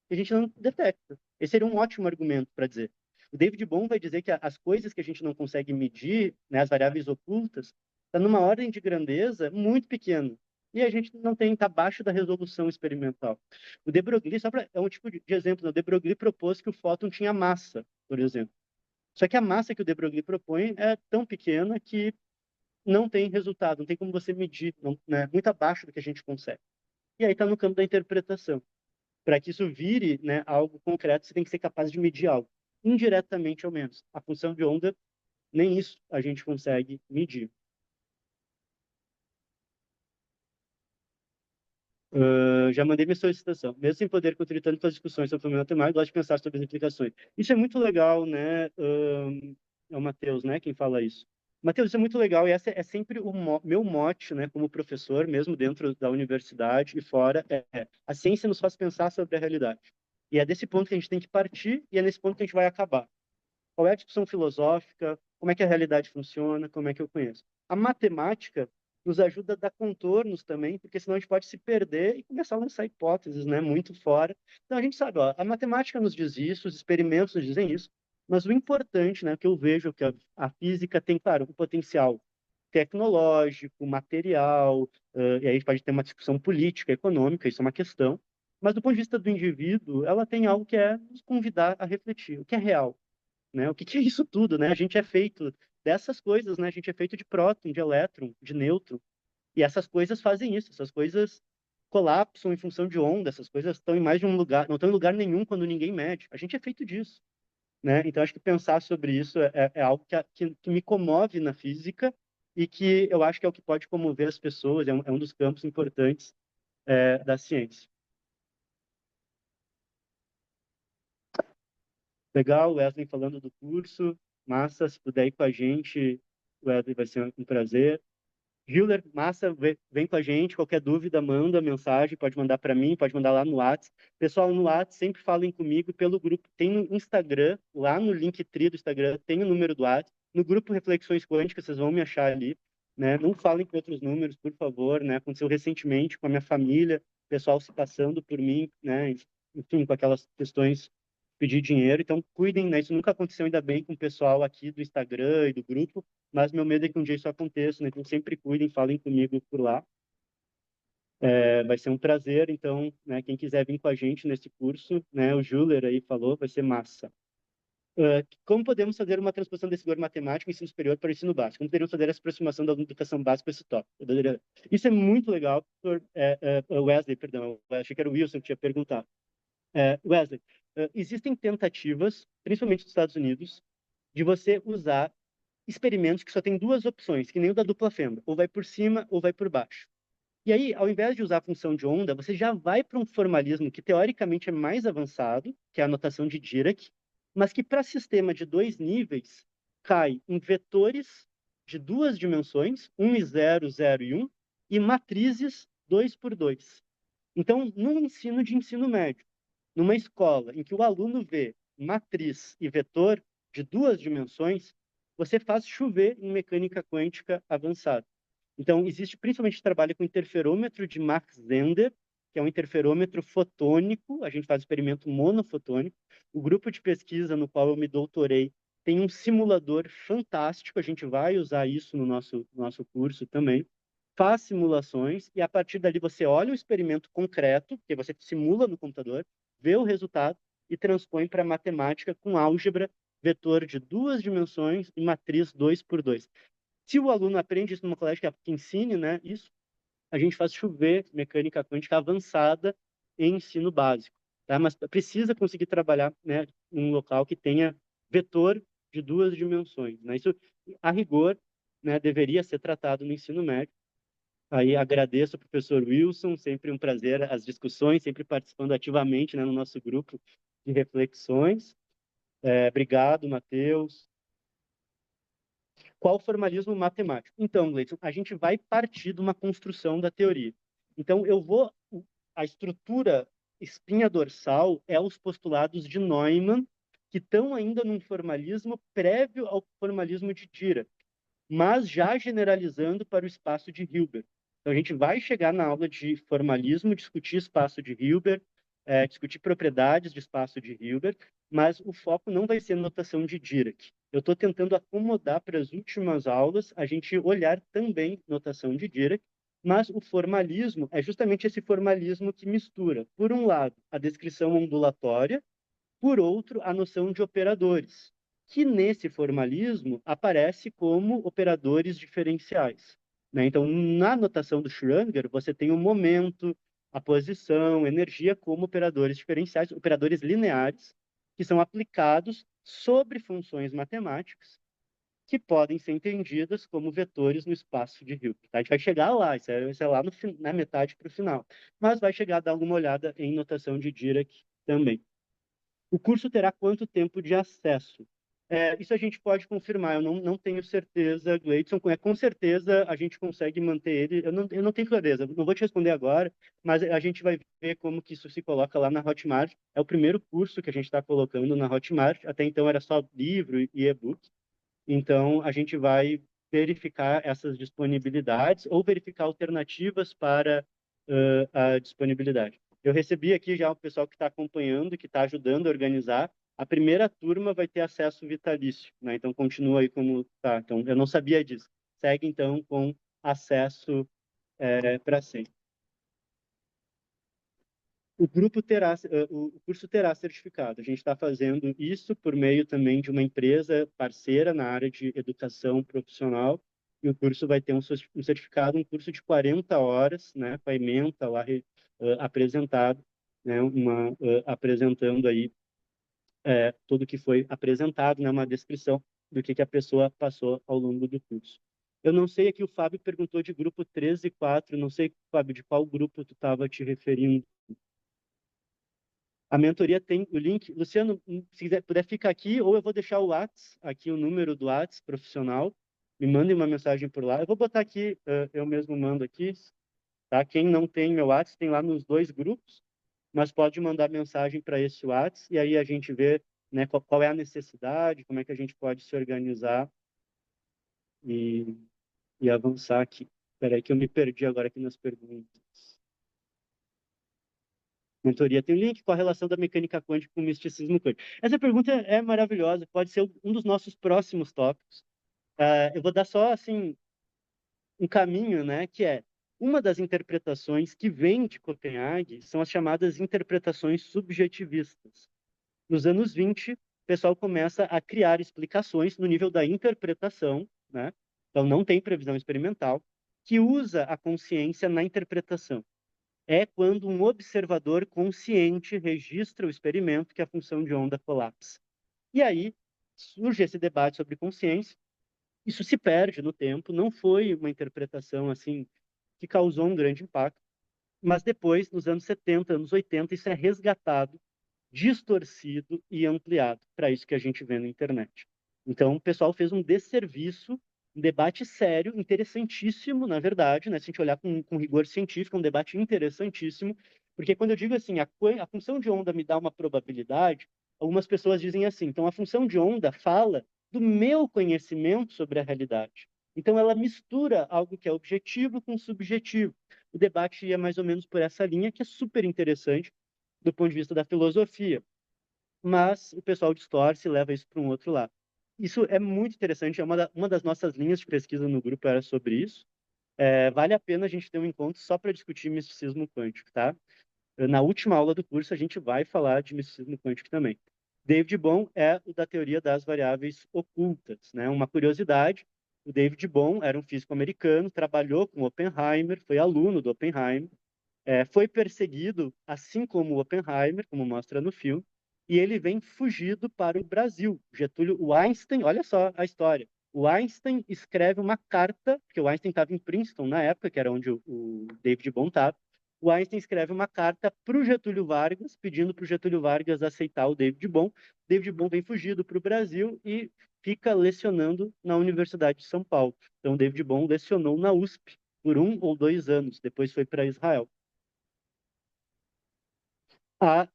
que a gente não detecta. Esse seria um ótimo argumento para dizer. O David Bohm vai dizer que as coisas que a gente não consegue medir, né, as variáveis ocultas, está numa ordem de grandeza muito pequena. E a gente não tem, está abaixo da resolução experimental. O de Broglie, é um tipo de exemplo, né? O de Broglie propôs que o fóton tinha massa, por exemplo. Só que a massa que o de Broglie propõe é tão pequena que não tem resultado, não tem como você medir, não, né? Muito abaixo do que a gente consegue. E aí está no campo da interpretação. Para que isso vire, né, algo concreto, você tem que ser capaz de medir algo, indiretamente ao menos. A função de onda, nem isso a gente consegue medir. Já mandei minha solicitação. Mesmo sem poder contribuir tanto com as discussões sobre o problema matemático, gosto de pensar sobre as implicações. Isso é muito legal, né? É o Matheus, né? Quem fala isso. Matheus, isso é muito legal e esse é sempre o meu mote, né? Como professor, mesmo dentro da universidade e fora, a ciência nos faz pensar sobre a realidade. E é desse ponto que a gente tem que partir e é nesse ponto que a gente vai acabar. Qual é a discussão filosófica? Como é que a realidade funciona? Como é que eu conheço? A matemática nos ajuda a dar contornos também, porque senão a gente pode se perder e começar a lançar hipóteses, né, muito fora. Então a gente sabe, ó, a matemática nos diz isso, os experimentos nos dizem isso, mas o importante, né, que eu vejo que a física tem, claro, um potencial tecnológico, material, e aí a gente pode ter uma discussão política, econômica, isso é uma questão, mas do ponto de vista do indivíduo, ela tem algo que é nos convidar a refletir, o que é real, né? O que que é isso tudo, né? A gente é feito dessas coisas, né? A gente é feito de próton, de elétron, de nêutron, e essas coisas fazem isso, essas coisas colapsam em função de onda, essas coisas estão em mais de um lugar, não estão em lugar nenhum quando ninguém mede. A gente é feito disso, né? Então acho que pensar sobre isso é algo que me comove na física e que eu acho que é o que pode comover as pessoas, é um dos campos importantes da ciência. Legal, Wesley falando do curso, massa, se puder ir com a gente, Wesley, vai ser um prazer. Gilder, massa, vem com a gente. Qualquer dúvida, manda mensagem. Pode mandar para mim, pode mandar lá no WhatsApp. Pessoal, no WhatsApp, sempre falem comigo pelo grupo. Tem no Instagram, lá no Linktree do Instagram, tem o número do WhatsApp. No grupo Reflexões Quânticas, vocês vão me achar ali. Né? Não falem com outros números, por favor. Né? Aconteceu recentemente com a minha família, pessoal se passando por mim, né? Enfim, com aquelas questões pedir dinheiro. Então, cuidem, né? Isso nunca aconteceu ainda bem com o pessoal aqui do Instagram e do grupo, mas meu medo é que um dia isso aconteça, né? Então, sempre cuidem, falem comigo por lá. Vai ser um prazer, então, né? Quem quiser vir com a gente nesse curso, né? O Juler aí falou, vai ser massa. Como podemos fazer uma transposição desse valor matemático ensino superior para o ensino básico? Como poderíamos fazer essa aproximação da educação básica para esse tópico? Isso é muito legal, Wesley, perdão, eu achei que era o Wilson que tinha perguntado. Wesley, existem tentativas, principalmente nos Estados Unidos, de você usar experimentos que só tem duas opções, que nem o da dupla fenda, ou vai por cima ou vai por baixo. E aí, ao invés de usar a função de onda, você já vai para um formalismo que teoricamente é mais avançado, que é a notação de Dirac, mas que para sistema de dois níveis cai em vetores de duas dimensões, 1 e 0, 0 e 1, e matrizes 2 por 2. Então, no ensino de ensino médio, numa escola em que o aluno vê matriz e vetor de duas dimensões, você faz chover em mecânica quântica avançada. Então, existe principalmente trabalho com interferômetro de Mach-Zehnder, que é um interferômetro fotônico, a gente faz experimento monofotônico. O grupo de pesquisa no qual eu me doutorei tem um simulador fantástico, a gente vai usar isso no nosso curso também. Faz simulações e a partir dali você olha o experimento concreto, que você simula no computador, vê o resultado e transpõe para matemática com álgebra, vetor de duas dimensões e matriz 2 por 2. Se o aluno aprende isso numa colégio que ensine, né, isso, a gente faz chover mecânica quântica avançada em ensino básico, tá? Mas precisa conseguir trabalhar, né, em um local que tenha vetor de duas dimensões, né? Isso, a rigor, né, deveria ser tratado no ensino médio. Aí agradeço ao professor Wilson, sempre um prazer as discussões, sempre participando ativamente, né, no nosso grupo de reflexões. Obrigado, Matheus. Qual o formalismo matemático? Então, Gleison, a gente vai partir de uma construção da teoria. Então, a estrutura espinha dorsal é os postulados de Neumann, que estão ainda num formalismo prévio ao formalismo de Dirac, mas já generalizando para o espaço de Hilbert. Então, a gente vai chegar na aula de formalismo, discutir espaço de Hilbert, discutir propriedades de espaço de Hilbert, mas o foco não vai ser notação de Dirac. Eu estou tentando acomodar para as últimas aulas a gente olhar também notação de Dirac, mas o formalismo é justamente esse formalismo que mistura, por um lado, a descrição ondulatória, por outro, a noção de operadores, que nesse formalismo aparece como operadores diferenciais, né? Então, na notação do Schrödinger, você tem o momento, a posição, energia como operadores diferenciais, operadores lineares, que são aplicados sobre funções matemáticas, que podem ser entendidas como vetores no espaço de Hilbert. Tá? A gente vai chegar lá, isso é lá no, na metade para o final, mas vai chegar a dar alguma olhada em notação de Dirac também. O curso terá quanto tempo de acesso? Isso a gente pode confirmar, eu não tenho certeza, Gleidson. Com certeza a gente consegue manter ele. Eu não tenho clareza, não vou te responder agora, mas a gente vai ver como que isso se coloca lá na Hotmart. É o primeiro curso que a gente está colocando na Hotmart, até então era só livro e e-book. Então, a gente vai verificar essas disponibilidades ou verificar alternativas para a disponibilidade. Eu recebi aqui já o pessoal que está acompanhando, que está ajudando a organizar. A primeira turma vai ter acesso vitalício, né? Então, continua aí como está. Então, eu não sabia disso. Segue, então, com acesso para sempre. O grupo terá, o curso terá certificado. A gente está fazendo isso por meio também de uma empresa parceira na área de educação profissional, e o curso vai ter um certificado, um curso de 40 horas, né, com a ementa lá apresentado, né, apresentando aí tudo que foi apresentado, né, uma descrição do que a pessoa passou ao longo do curso. Eu não sei aqui, o Fábio perguntou de grupo 3 e 4, não sei, Fábio, de qual grupo tu estava te referindo. A mentoria tem o link. Luciano, se quiser, puder ficar aqui, ou eu vou deixar o Whats, aqui o número do Whats profissional. Me mandem uma mensagem por lá. Eu vou botar aqui, eu mesmo mando aqui, tá? Quem não tem meu Whats, tem lá nos dois grupos, mas pode mandar mensagem para esse Whats e aí a gente vê, né, qual é a necessidade, como é que a gente pode se organizar e, e avançar aqui. Espera aí que eu me perdi agora aqui nas perguntas. Mentoria tem um link com a relação da mecânica quântica com o misticismo quântico. Essa pergunta é maravilhosa, pode ser um dos nossos próximos tópicos. Eu vou dar só assim um caminho, né, que é uma das interpretações que vem de Copenhague são as chamadas interpretações subjetivistas. Nos anos 20, o pessoal começa a criar explicações no nível da interpretação, né? Então não tem previsão experimental, que usa a consciência na interpretação. É quando um observador consciente registra o experimento que a função de onda colapsa. E aí surge esse debate sobre consciência. Isso se perde no tempo, não foi uma interpretação assim que causou um grande impacto, mas depois, nos anos 70, anos 80, isso é resgatado, distorcido e ampliado para isso que a gente vê na internet. Então, o pessoal fez um desserviço, um debate sério, interessantíssimo, na verdade, né? Se a gente olhar com rigor científico, é um debate interessantíssimo, porque quando eu digo assim, a função de onda me dá uma probabilidade, algumas pessoas dizem assim, então a função de onda fala do meu conhecimento sobre a realidade. Então, ela mistura algo que é objetivo com subjetivo. O debate ia mais ou menos por essa linha, que é super interessante do ponto de vista da filosofia, mas o pessoal distorce e leva isso para um outro lado. Isso é muito interessante, uma das nossas linhas de pesquisa no grupo era sobre isso. Vale a pena a gente ter um encontro só para discutir misticismo quântico, tá? Na última aula do curso, a gente vai falar de misticismo quântico também. David Bohm é o da teoria das variáveis ocultas, né? Uma curiosidade, o David Bohm era um físico americano, trabalhou com Oppenheimer, foi aluno do Oppenheimer, foi perseguido, assim como Oppenheimer, como mostra no filme, e ele vem fugido para o Brasil. O Einstein, olha só a história. O Einstein escreve uma carta, porque o Einstein estava em Princeton na época, que era onde o David Bohm estava. O Einstein escreve uma carta para o Getúlio Vargas, pedindo para o Getúlio Vargas aceitar o David Bohm. David Bohm vem fugido para o Brasil e fica lecionando na Universidade de São Paulo. Então, David Bohm lecionou na USP por 1 ou 2 anos, depois foi para Israel. A,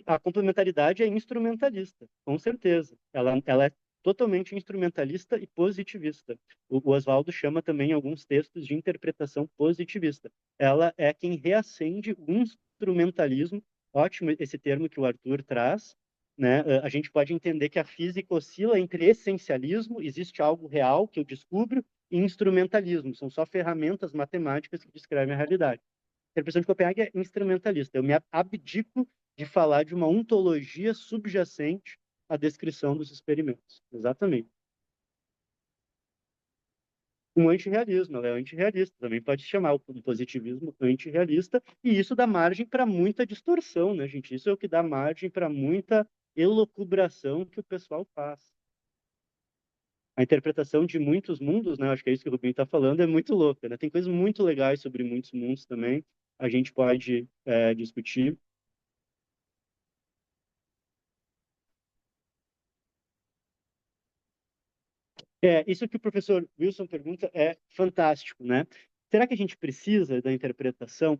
a complementaridade é instrumentalista, com certeza. Ela é totalmente instrumentalista e positivista. O Oswaldo chama também alguns textos de interpretação positivista. Ela é quem reacende o instrumentalismo. Ótimo esse termo que o Arthur traz. Né? A gente pode entender que a física oscila entre essencialismo, existe algo real que eu descubro, e instrumentalismo. São só ferramentas matemáticas que descrevem a realidade. A interpretação de Copenhague é instrumentalista. Eu me abdico de falar de uma ontologia subjacente a descrição dos experimentos. Exatamente. Um antirrealismo, ela é antirrealista, também pode chamar um positivismo antirrealista, e isso dá margem para muita distorção, né, gente? Isso é o que dá margem para muita elucubração que o pessoal faz. A interpretação de muitos mundos, né? Acho que é isso que o Rubinho está falando, é muito louca, né? Tem coisas muito legais sobre muitos mundos também. A gente pode discutir. Isso que o professor Wilson pergunta é fantástico, né? Será que a gente precisa da interpretação?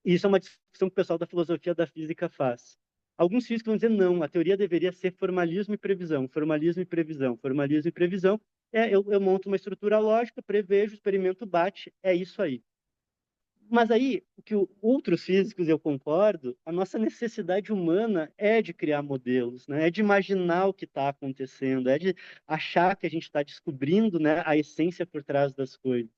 E isso é uma discussão que o pessoal da filosofia da física faz. Alguns físicos vão dizer não, a teoria deveria ser formalismo e previsão, formalismo e previsão, formalismo e previsão. Eu monto uma estrutura lógica, prevejo, o experimento bate, é isso aí. Mas aí, o que outros físicos, eu concordo, a nossa necessidade humana é de criar modelos, né? É de imaginar o que está acontecendo, é de achar que a gente está descobrindo, né, a essência por trás das coisas.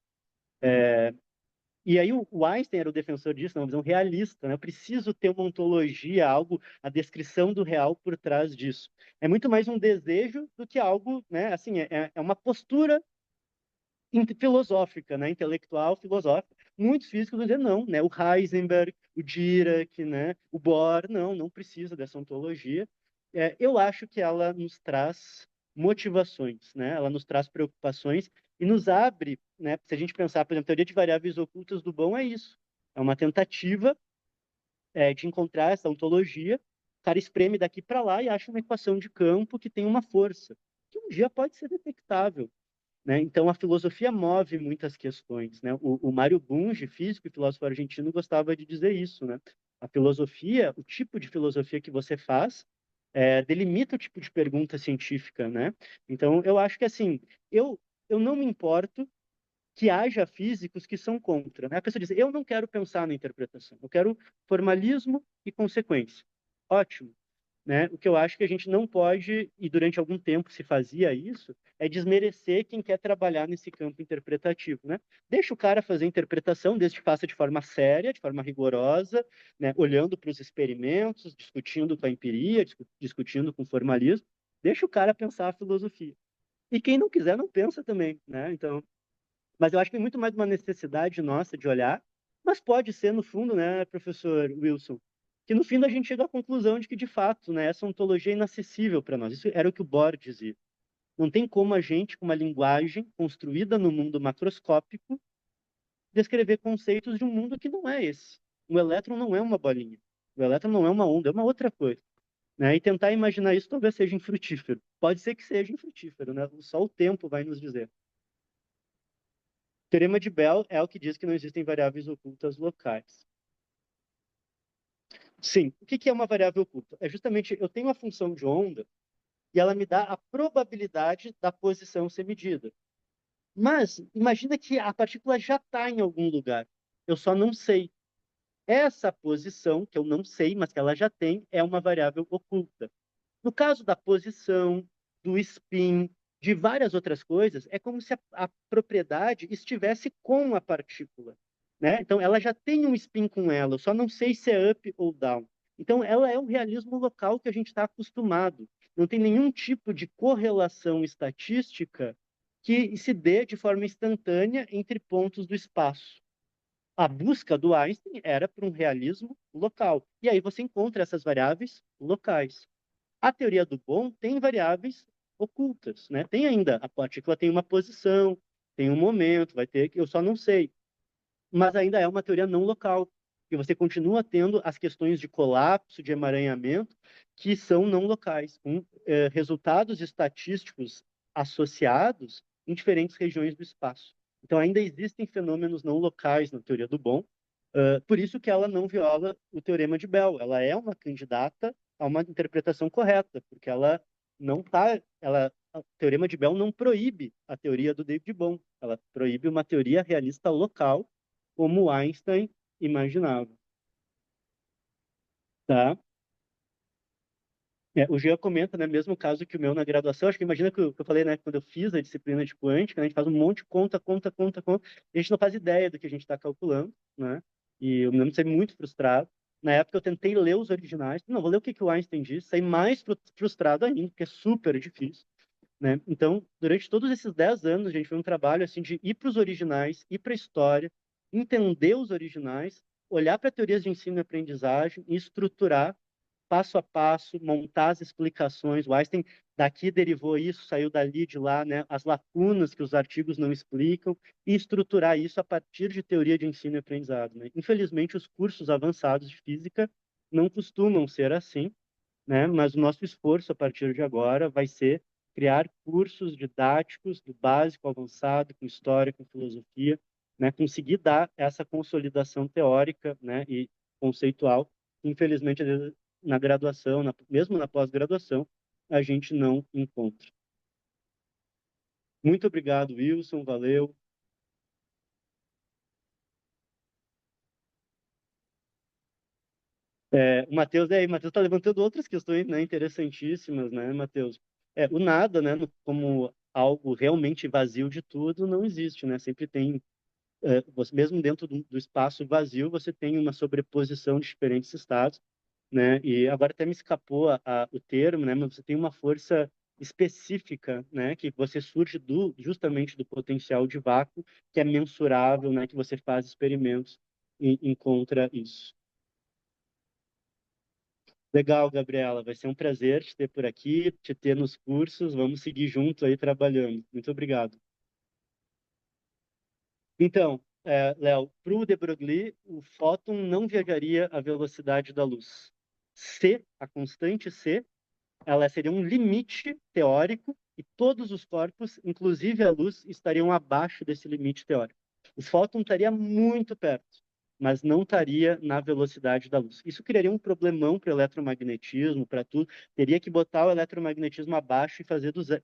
E aí o Einstein era o defensor disso, uma visão realista, né? Eu preciso ter uma ontologia, algo, a descrição do real por trás disso. É muito mais um desejo do que algo, né? Assim, é uma postura filosófica, né, intelectual, filosófica. Muitos físicos vão dizer não, né, o Heisenberg, o Dirac, né, o Bohr, não precisa dessa ontologia. Eu acho que ela nos traz motivações, né, ela nos traz preocupações e nos abre, né, se a gente pensar, por exemplo, a teoria de variáveis ocultas do bom é isso, é uma tentativa de encontrar essa ontologia, o cara espreme daqui para lá e acha uma equação de campo que tem uma força, que um dia pode ser detectável, né? Então, a filosofia move muitas questões, né? O Mário Bunge, físico e filósofo argentino, gostava de dizer isso, né? A filosofia, o tipo de filosofia que você faz, delimita o tipo de pergunta científica, né? Então, eu acho que, assim, eu não me importo que haja físicos que são contra, né? A pessoa diz, eu não quero pensar na interpretação, eu quero formalismo e consequência. Ótimo, né? O que eu acho que a gente não pode, e durante algum tempo se fazia isso, é desmerecer quem quer trabalhar nesse campo interpretativo, né? Deixa o cara fazer a interpretação, desde que faça de forma séria, de forma rigorosa, né? Olhando para os experimentos, discutindo com a empiria, discutindo com o formalismo. Deixa o cara pensar a filosofia. E quem não quiser, não pensa também, né? Então, mas eu acho que tem muito mais uma necessidade nossa de olhar, mas pode ser, no fundo, né, professor Wilson, que no fim a gente chega à conclusão de que, de fato, né, essa ontologia é inacessível para nós. Isso era o que o Bohr dizia. Não tem como a gente, com uma linguagem construída no mundo macroscópico, descrever conceitos de um mundo que não é esse. O elétron não é uma bolinha. O elétron não é uma onda, é uma outra coisa. Né? E tentar imaginar isso talvez seja infrutífero. Pode ser que seja infrutífero, né? Só o tempo vai nos dizer. O teorema de Bell é o que diz que não existem variáveis ocultas locais. Sim, o que é uma variável oculta? É justamente, eu tenho uma função de onda e ela me dá a probabilidade da posição ser medida. Mas imagina que a partícula já está em algum lugar. Eu só não sei. Essa posição, que eu não sei, mas que ela já tem, é uma variável oculta. No caso da posição, do spin, de várias outras coisas, é como se a propriedade estivesse com a partícula, né? Então, ela já tem um spin com ela, eu só não sei se é up ou down. Então, ela é um realismo local que a gente está acostumado. Não tem nenhum tipo de correlação estatística que se dê de forma instantânea entre pontos do espaço. A busca do Einstein era por um realismo local. E aí você encontra essas variáveis locais. A teoria do bom tem variáveis ocultas, né? Tem ainda, a partícula tem uma posição, tem um momento, vai ter, eu só não sei. Mas ainda é uma teoria não local, e você continua tendo as questões de colapso, de emaranhamento, que são não locais, com resultados estatísticos associados em diferentes regiões do espaço. Então ainda existem fenômenos não locais na teoria do bom, por isso que ela não viola o teorema de Bell. Ela é uma candidata a uma interpretação correta, porque ela não está, o teorema de Bell não proíbe a teoria do David Bohm, ela proíbe uma teoria realista local, como Einstein imaginava, tá? O Jean comenta, né, mesmo caso que o meu na graduação, acho que imagina que eu falei, né, quando eu fiz a disciplina de quântica, né, a gente faz um monte de conta, e a gente não faz ideia do que a gente está calculando, né? E eu me lembro de ser muito frustrado. Na época eu tentei ler os originais, não, vou ler o que que o Einstein disse, saí mais frustrado ainda, porque é super difícil, né? Então, durante todos esses 10 anos, a gente foi um trabalho assim de ir para os originais, ir para a história, entender os originais, olhar para teorias de ensino e aprendizagem e estruturar passo a passo, montar as explicações. O Einstein daqui derivou isso, saiu dali, de lá, né? As lacunas que os artigos não explicam e estruturar isso a partir de teoria de ensino e aprendizado, né? Infelizmente, os cursos avançados de física não costumam ser assim, né? Mas o nosso esforço a partir de agora vai ser criar cursos didáticos do básico ao avançado, com história, com filosofia, né? Conseguir dar essa consolidação teórica, né? E conceitual, que, infelizmente, às vezes, na graduação, mesmo na pós-graduação, a gente não encontra. Muito obrigado, Wilson, valeu. O Matheus, o Matheus está levantando outras questões, né, interessantíssimas, né, Matheus? O nada, né, como algo realmente vazio de tudo, não existe, né? Sempre tem, você, mesmo dentro do espaço vazio, você tem uma sobreposição de diferentes estados, né? E agora até me escapou o termo, né? Mas você tem uma força específica, né? Que você surge justamente do potencial de vácuo, que é mensurável, né? Que você faz experimentos e encontra isso. Legal, Gabriela. Vai ser um prazer te ter por aqui, te ter nos cursos. Vamos seguir junto aí trabalhando. Muito obrigado. Então, Léo, para o de Broglie, o fóton não viajaria à velocidade da luz. C, a constante C, ela seria um limite teórico e todos os corpos, inclusive a luz, estariam abaixo desse limite teórico. O fóton estaria muito perto, mas não estaria na velocidade da luz. Isso criaria um problemão para o eletromagnetismo, para tudo. Teria que botar o eletromagnetismo abaixo e fazer do zero.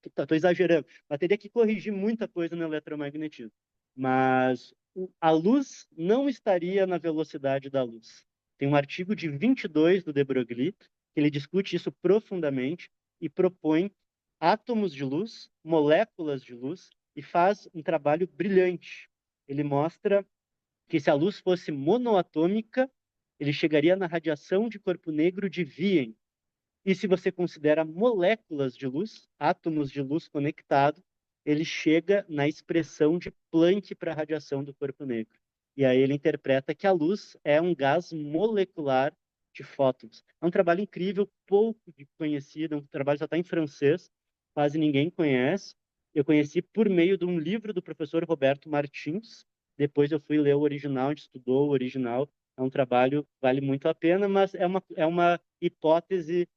Estou exagerando, mas teria que corrigir muita coisa no eletromagnetismo. Mas a luz não estaria na velocidade da luz. Tem um artigo de 22 do de Broglie que ele discute isso profundamente e propõe átomos de luz, moléculas de luz, e faz um trabalho brilhante. Ele mostra que se a luz fosse monoatômica, ele chegaria na radiação de corpo negro de Wien. E se você considera moléculas de luz, átomos de luz conectados, ele chega na expressão de Planck para a radiação do corpo negro. E aí ele interpreta que a luz é um gás molecular de fótons. É um trabalho incrível, pouco conhecido, um trabalho que só está em francês, quase ninguém conhece. Eu conheci por meio de um livro do professor Roberto Martins. Depois eu fui ler o original, a gente estudou o original. É um trabalho, vale muito a pena, mas é uma hipótese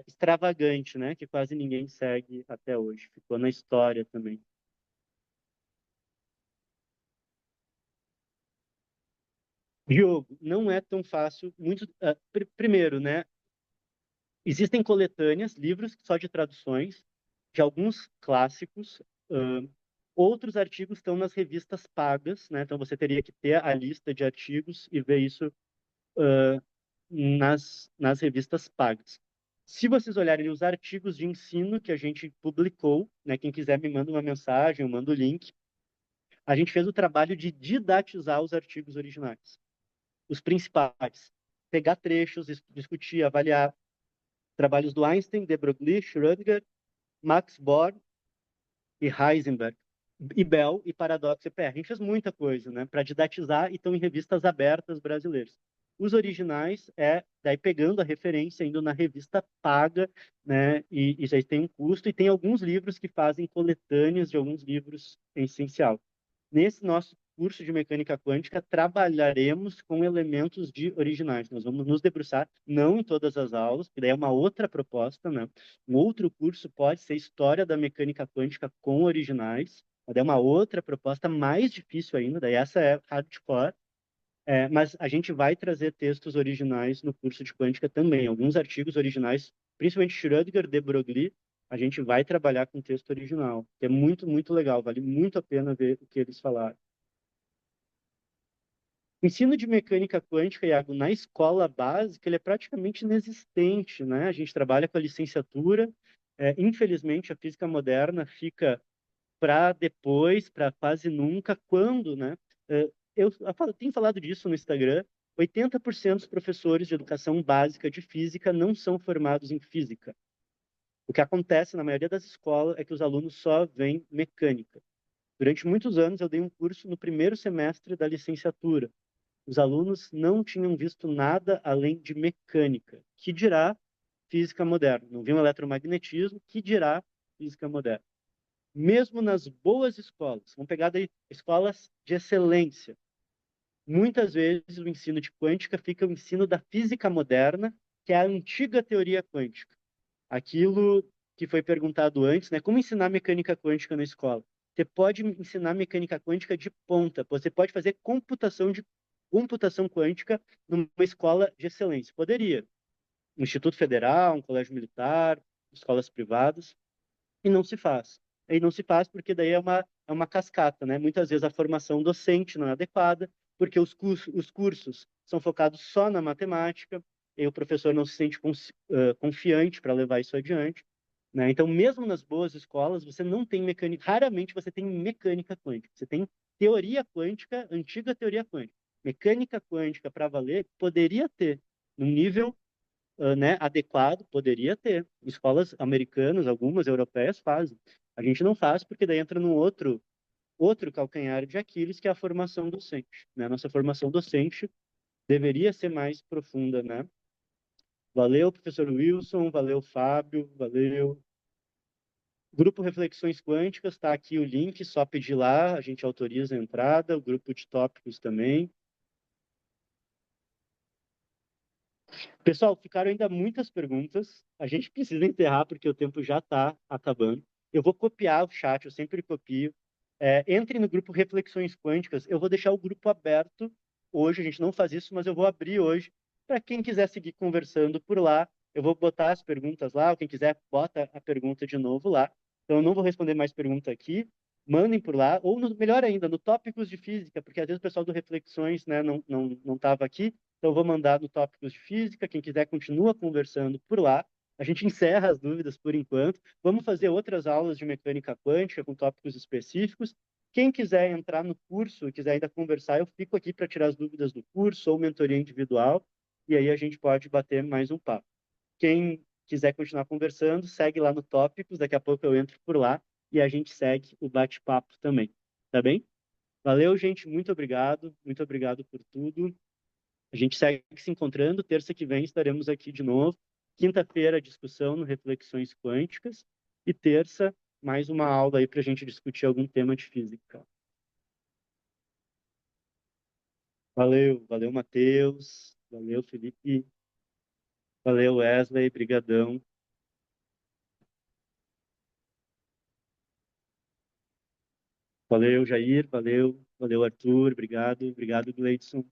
extravagante, né? Que quase ninguém segue até hoje. Ficou na história também. Diogo, não é tão fácil. Primeiro, né? Existem coletâneas, livros só de traduções de alguns clássicos. Uh, Outros artigos estão nas revistas pagas, né? Então você teria que ter a lista de artigos e ver isso uh, nas revistas pagas. Se vocês olharem os artigos de ensino que a gente publicou, né, quem quiser me manda uma mensagem, eu mando o link, a gente fez o trabalho de didatizar os artigos originais, os principais. Pegar trechos, discutir, avaliar trabalhos do Einstein, de Broglie, Schrödinger, Max Born e Heisenberg, e Bell e Paradoxo EPR. A gente fez muita coisa, né, para didatizar e estão em revistas abertas brasileiras. Os originais daí pegando a referência, indo na revista paga, né, e já tem um custo, e tem alguns livros que fazem coletâneas de alguns livros em essencial. Nesse nosso curso de mecânica quântica, trabalharemos com elementos de originais. Nós vamos nos debruçar, não em todas as aulas, que daí é uma outra proposta, né? Um outro curso pode ser História da Mecânica Quântica com originais, mas é uma outra proposta mais difícil ainda, daí essa é hardcore, mas a gente vai trazer textos originais no curso de quântica também, alguns artigos originais, principalmente Schrödinger, de Broglie, a gente vai trabalhar com texto original, que é muito, muito legal, vale muito a pena ver o que eles falaram. O ensino de mecânica quântica, Iago, na escola básica, ele é praticamente inexistente, né? A gente trabalha com a licenciatura, infelizmente a física moderna fica para depois, para quase nunca, quando, né? Eu tenho falado disso no Instagram, 80% dos professores de educação básica de física não são formados em física. O que acontece na maioria das escolas é que os alunos só veem mecânica. Durante muitos anos, eu dei um curso no primeiro semestre da licenciatura. Os alunos não tinham visto nada além de mecânica, que dirá física moderna. Não viam eletromagnetismo, que dirá física moderna. Mesmo nas boas escolas, vamos pegar daí escolas de excelência, muitas vezes o ensino de quântica fica o ensino da física moderna, que é a antiga teoria quântica. Aquilo que foi perguntado antes, né? Como ensinar mecânica quântica na escola? Você pode ensinar mecânica quântica de ponta, você pode fazer computação quântica numa escola de excelência. Poderia. Um Instituto Federal, um colégio militar, escolas privadas, e não se faz. E não se faz porque daí é uma cascata, né? Muitas vezes a formação docente não é adequada, porque os cursos são focados só na matemática, e o professor não se sente confiante para levar isso adiante, né? Então, mesmo nas boas escolas, você não tem mecânica, raramente você tem mecânica quântica, você tem teoria quântica, antiga teoria quântica. Mecânica quântica para valer poderia ter, num nível né, adequado, poderia ter. Escolas americanas, algumas europeias fazem. A gente não faz porque daí entra num outro calcanhar de Aquiles, que é a formação docente. Né? Nossa formação docente deveria ser mais profunda, né? Valeu, professor Wilson, valeu, Fábio, valeu. Grupo Reflexões Quânticas, está aqui o link, só pedir lá, a gente autoriza a entrada, o grupo de tópicos também. Pessoal, ficaram ainda muitas perguntas. A gente precisa enterrar porque o tempo já está acabando. Eu vou copiar o chat, eu sempre copio. Entre no grupo Reflexões Quânticas. Eu vou deixar o grupo aberto hoje. A gente não faz isso, mas eu vou abrir hoje para quem quiser seguir conversando por lá. Eu vou botar as perguntas lá. Ou quem quiser, bota a pergunta de novo lá. Então, eu não vou responder mais pergunta aqui. Mandem por lá. Ou, melhor ainda, no Tópicos de Física, porque às vezes o pessoal do Reflexões, né, não estava aqui. Então, eu vou mandar no Tópicos de Física. Quem quiser, continua conversando por lá. A gente encerra as dúvidas por enquanto. Vamos fazer outras aulas de mecânica quântica com tópicos específicos. Quem quiser entrar no curso e quiser ainda conversar, eu fico aqui para tirar as dúvidas do curso ou mentoria individual. E aí a gente pode bater mais um papo. Quem quiser continuar conversando, segue lá no Tópicos. Daqui a pouco eu entro por lá e a gente segue o bate-papo também. Tá bem? Valeu, gente. Muito obrigado. Muito obrigado por tudo. A gente segue se encontrando. Terça que vem estaremos aqui de novo. Quinta-feira, discussão no Reflexões Quânticas. E terça, mais uma aula aí para a gente discutir algum tema de física. Valeu, valeu, Matheus. Valeu, Felipe. Valeu, Wesley. Brigadão. Valeu, Jair. Valeu, valeu, Arthur. Obrigado, obrigado, Gleidson.